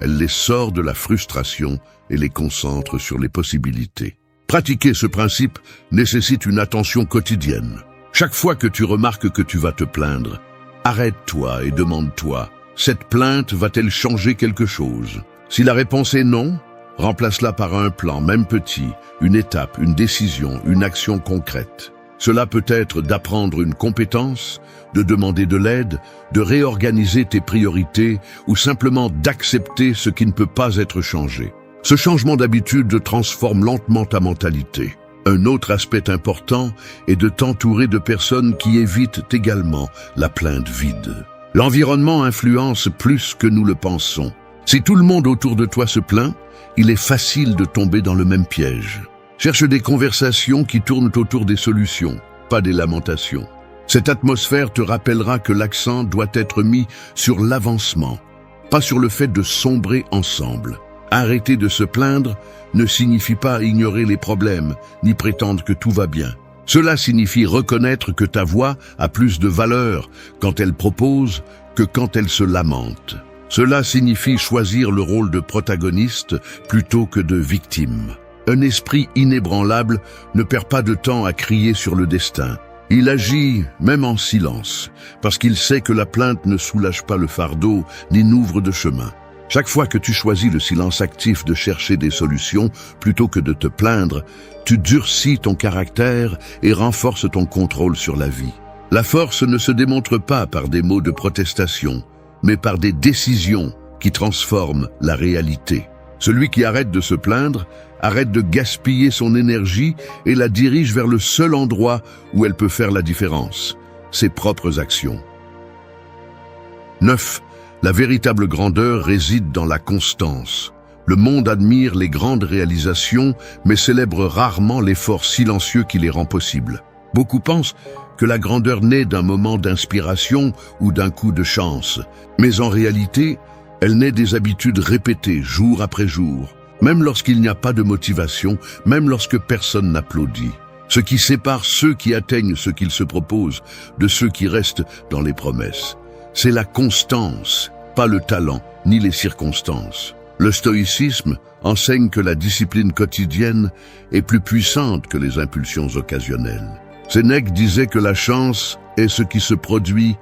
Elle les sort de la frustration et les concentre sur les possibilités. Pratiquer ce principe nécessite une attention quotidienne. Chaque fois que tu remarques que tu vas te plaindre, arrête-toi et demande-toi « cette plainte va-t-elle changer quelque chose ?» Si la réponse est non, remplace-la par un plan, même petit, une étape, une décision, une action concrète. Cela peut être d'apprendre une compétence, de demander de l'aide, de réorganiser tes priorités ou simplement d'accepter ce qui ne peut pas être changé. Ce changement d'habitude transforme lentement ta mentalité. Un autre aspect important est de t'entourer de personnes qui évitent également la plainte vide. L'environnement influence plus que nous le pensons. Si tout le monde autour de toi se plaint, il est facile de tomber dans le même piège. Cherche des conversations qui tournent autour des solutions, pas des lamentations. Cette atmosphère te rappellera que l'accent doit être mis sur l'avancement, pas sur le fait de sombrer ensemble. Arrêter de se plaindre ne signifie pas ignorer les problèmes, ni prétendre que tout va bien. Cela signifie reconnaître que ta voix a plus de valeur quand elle propose que quand elle se lamente. Cela signifie choisir le rôle de protagoniste plutôt que de victime. Un esprit inébranlable ne perd pas de temps à crier sur le destin. Il agit même en silence, parce qu'il sait que la plainte ne soulage pas le fardeau ni n'ouvre de chemin. Chaque fois que tu choisis le silence actif de chercher des solutions plutôt que de te plaindre, tu durcis ton caractère et renforces ton contrôle sur la vie. La force ne se démontre pas par des mots de protestation, mais par des décisions qui transforment la réalité. Celui qui arrête de se plaindre, arrête de gaspiller son énergie et la dirige vers le seul endroit où elle peut faire la différence, ses propres actions. 9. La véritable grandeur réside dans la constance. Le monde admire les grandes réalisations, mais célèbre rarement l'effort silencieux qui les rend possibles. Beaucoup pensent que la grandeur naît d'un moment d'inspiration ou d'un coup de chance. Mais en réalité, elle naît des habitudes répétées jour après jour, même lorsqu'il n'y a pas de motivation, même lorsque personne n'applaudit. Ce qui sépare ceux qui atteignent ce qu'ils se proposent de ceux qui restent dans les promesses, c'est la constance, pas le talent ni les circonstances. Le stoïcisme enseigne que la discipline quotidienne est plus puissante que les impulsions occasionnelles. Sénèque disait que la chance est ce qui se produit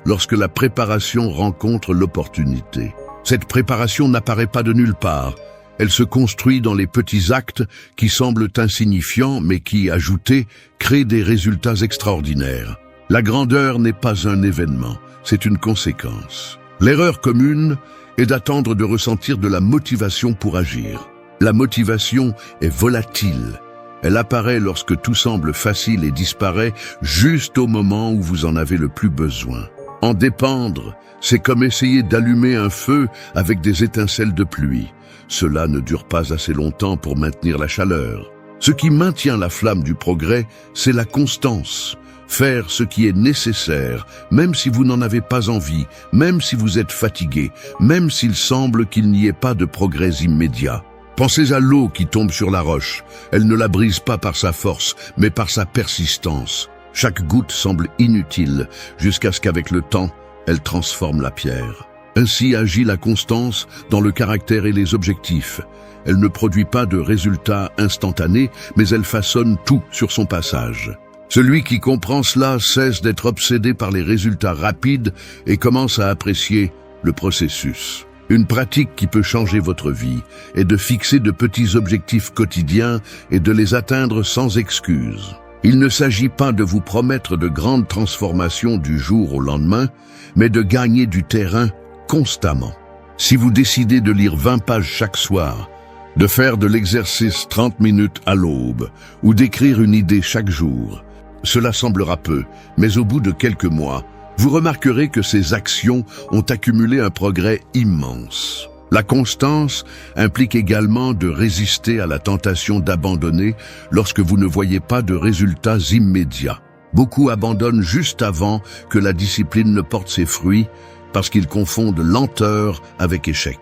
lorsque la préparation rencontre l'opportunité. Cette préparation n'apparaît pas de nulle part. Elle se construit dans les petits actes qui semblent insignifiants mais qui, ajoutés, créent des résultats extraordinaires. La grandeur n'est pas un événement, c'est une conséquence. L'erreur commune est d'attendre de ressentir de la motivation pour agir. La motivation est volatile. Elle apparaît lorsque tout semble facile et disparaît juste au moment où vous en avez le plus besoin. En dépendre, c'est comme essayer d'allumer un feu avec des étincelles de pluie. Cela ne dure pas assez longtemps pour maintenir la chaleur. Ce qui maintient la flamme du progrès, c'est la constance. Faire ce qui est nécessaire, même si vous n'en avez pas envie, même si vous êtes fatigué, même s'il semble qu'il n'y ait pas de progrès immédiat. Pensez à l'eau qui tombe sur la roche. Elle ne la brise pas par sa force, mais par sa persistance. Chaque goutte semble inutile, jusqu'à ce qu'avec le temps, elle transforme la pierre. Ainsi agit la constance dans le caractère et les objectifs. Elle ne produit pas de résultats instantanés, mais elle façonne tout sur son passage. Celui qui comprend cela cesse d'être obsédé par les résultats rapides et commence à apprécier le processus. Une pratique qui peut changer votre vie est de fixer de petits objectifs quotidiens et de les atteindre sans excuse. Il ne s'agit pas de vous promettre de grandes transformations du jour au lendemain, mais de gagner du terrain constamment. Si vous décidez de lire 20 pages chaque soir, de faire de l'exercice 30 minutes à l'aube ou d'écrire une idée chaque jour, cela semblera peu, mais au bout de quelques mois, vous remarquerez que ces actions ont accumulé un progrès immense. La constance implique également de résister à la tentation d'abandonner lorsque vous ne voyez pas de résultats immédiats. Beaucoup abandonnent juste avant que la discipline ne porte ses fruits parce qu'ils confondent lenteur avec échec.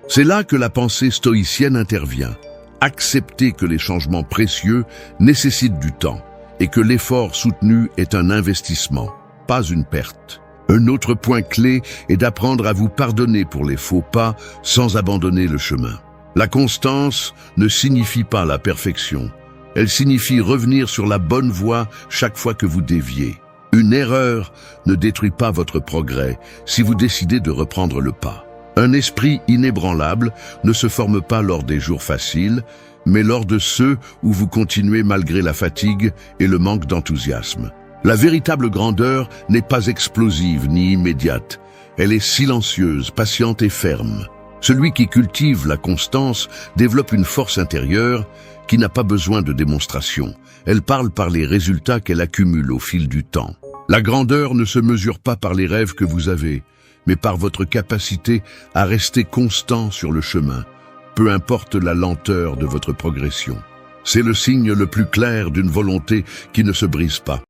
C'est là que la pensée stoïcienne intervient. Accepter que les changements précieux nécessitent du temps et que l'effort soutenu est un investissement, pas une perte. Un autre point clé est d'apprendre à vous pardonner pour les faux pas sans abandonner le chemin. La constance ne signifie pas la perfection. Elle signifie revenir sur la bonne voie chaque fois que vous déviez. Une erreur ne détruit pas votre progrès si vous décidez de reprendre le pas. Un esprit inébranlable ne se forme pas lors des jours faciles, mais lors de ceux où vous continuez malgré la fatigue et le manque d'enthousiasme. La véritable grandeur n'est pas explosive ni immédiate. Elle est silencieuse, patiente et ferme. Celui qui cultive la constance développe une force intérieure qui n'a pas besoin de démonstration. Elle parle par les résultats qu'elle accumule au fil du temps. La grandeur ne se mesure pas par les rêves que vous avez, mais par votre capacité à rester constant sur le chemin, peu importe la lenteur de votre progression. C'est le signe le plus clair d'une volonté qui ne se brise pas.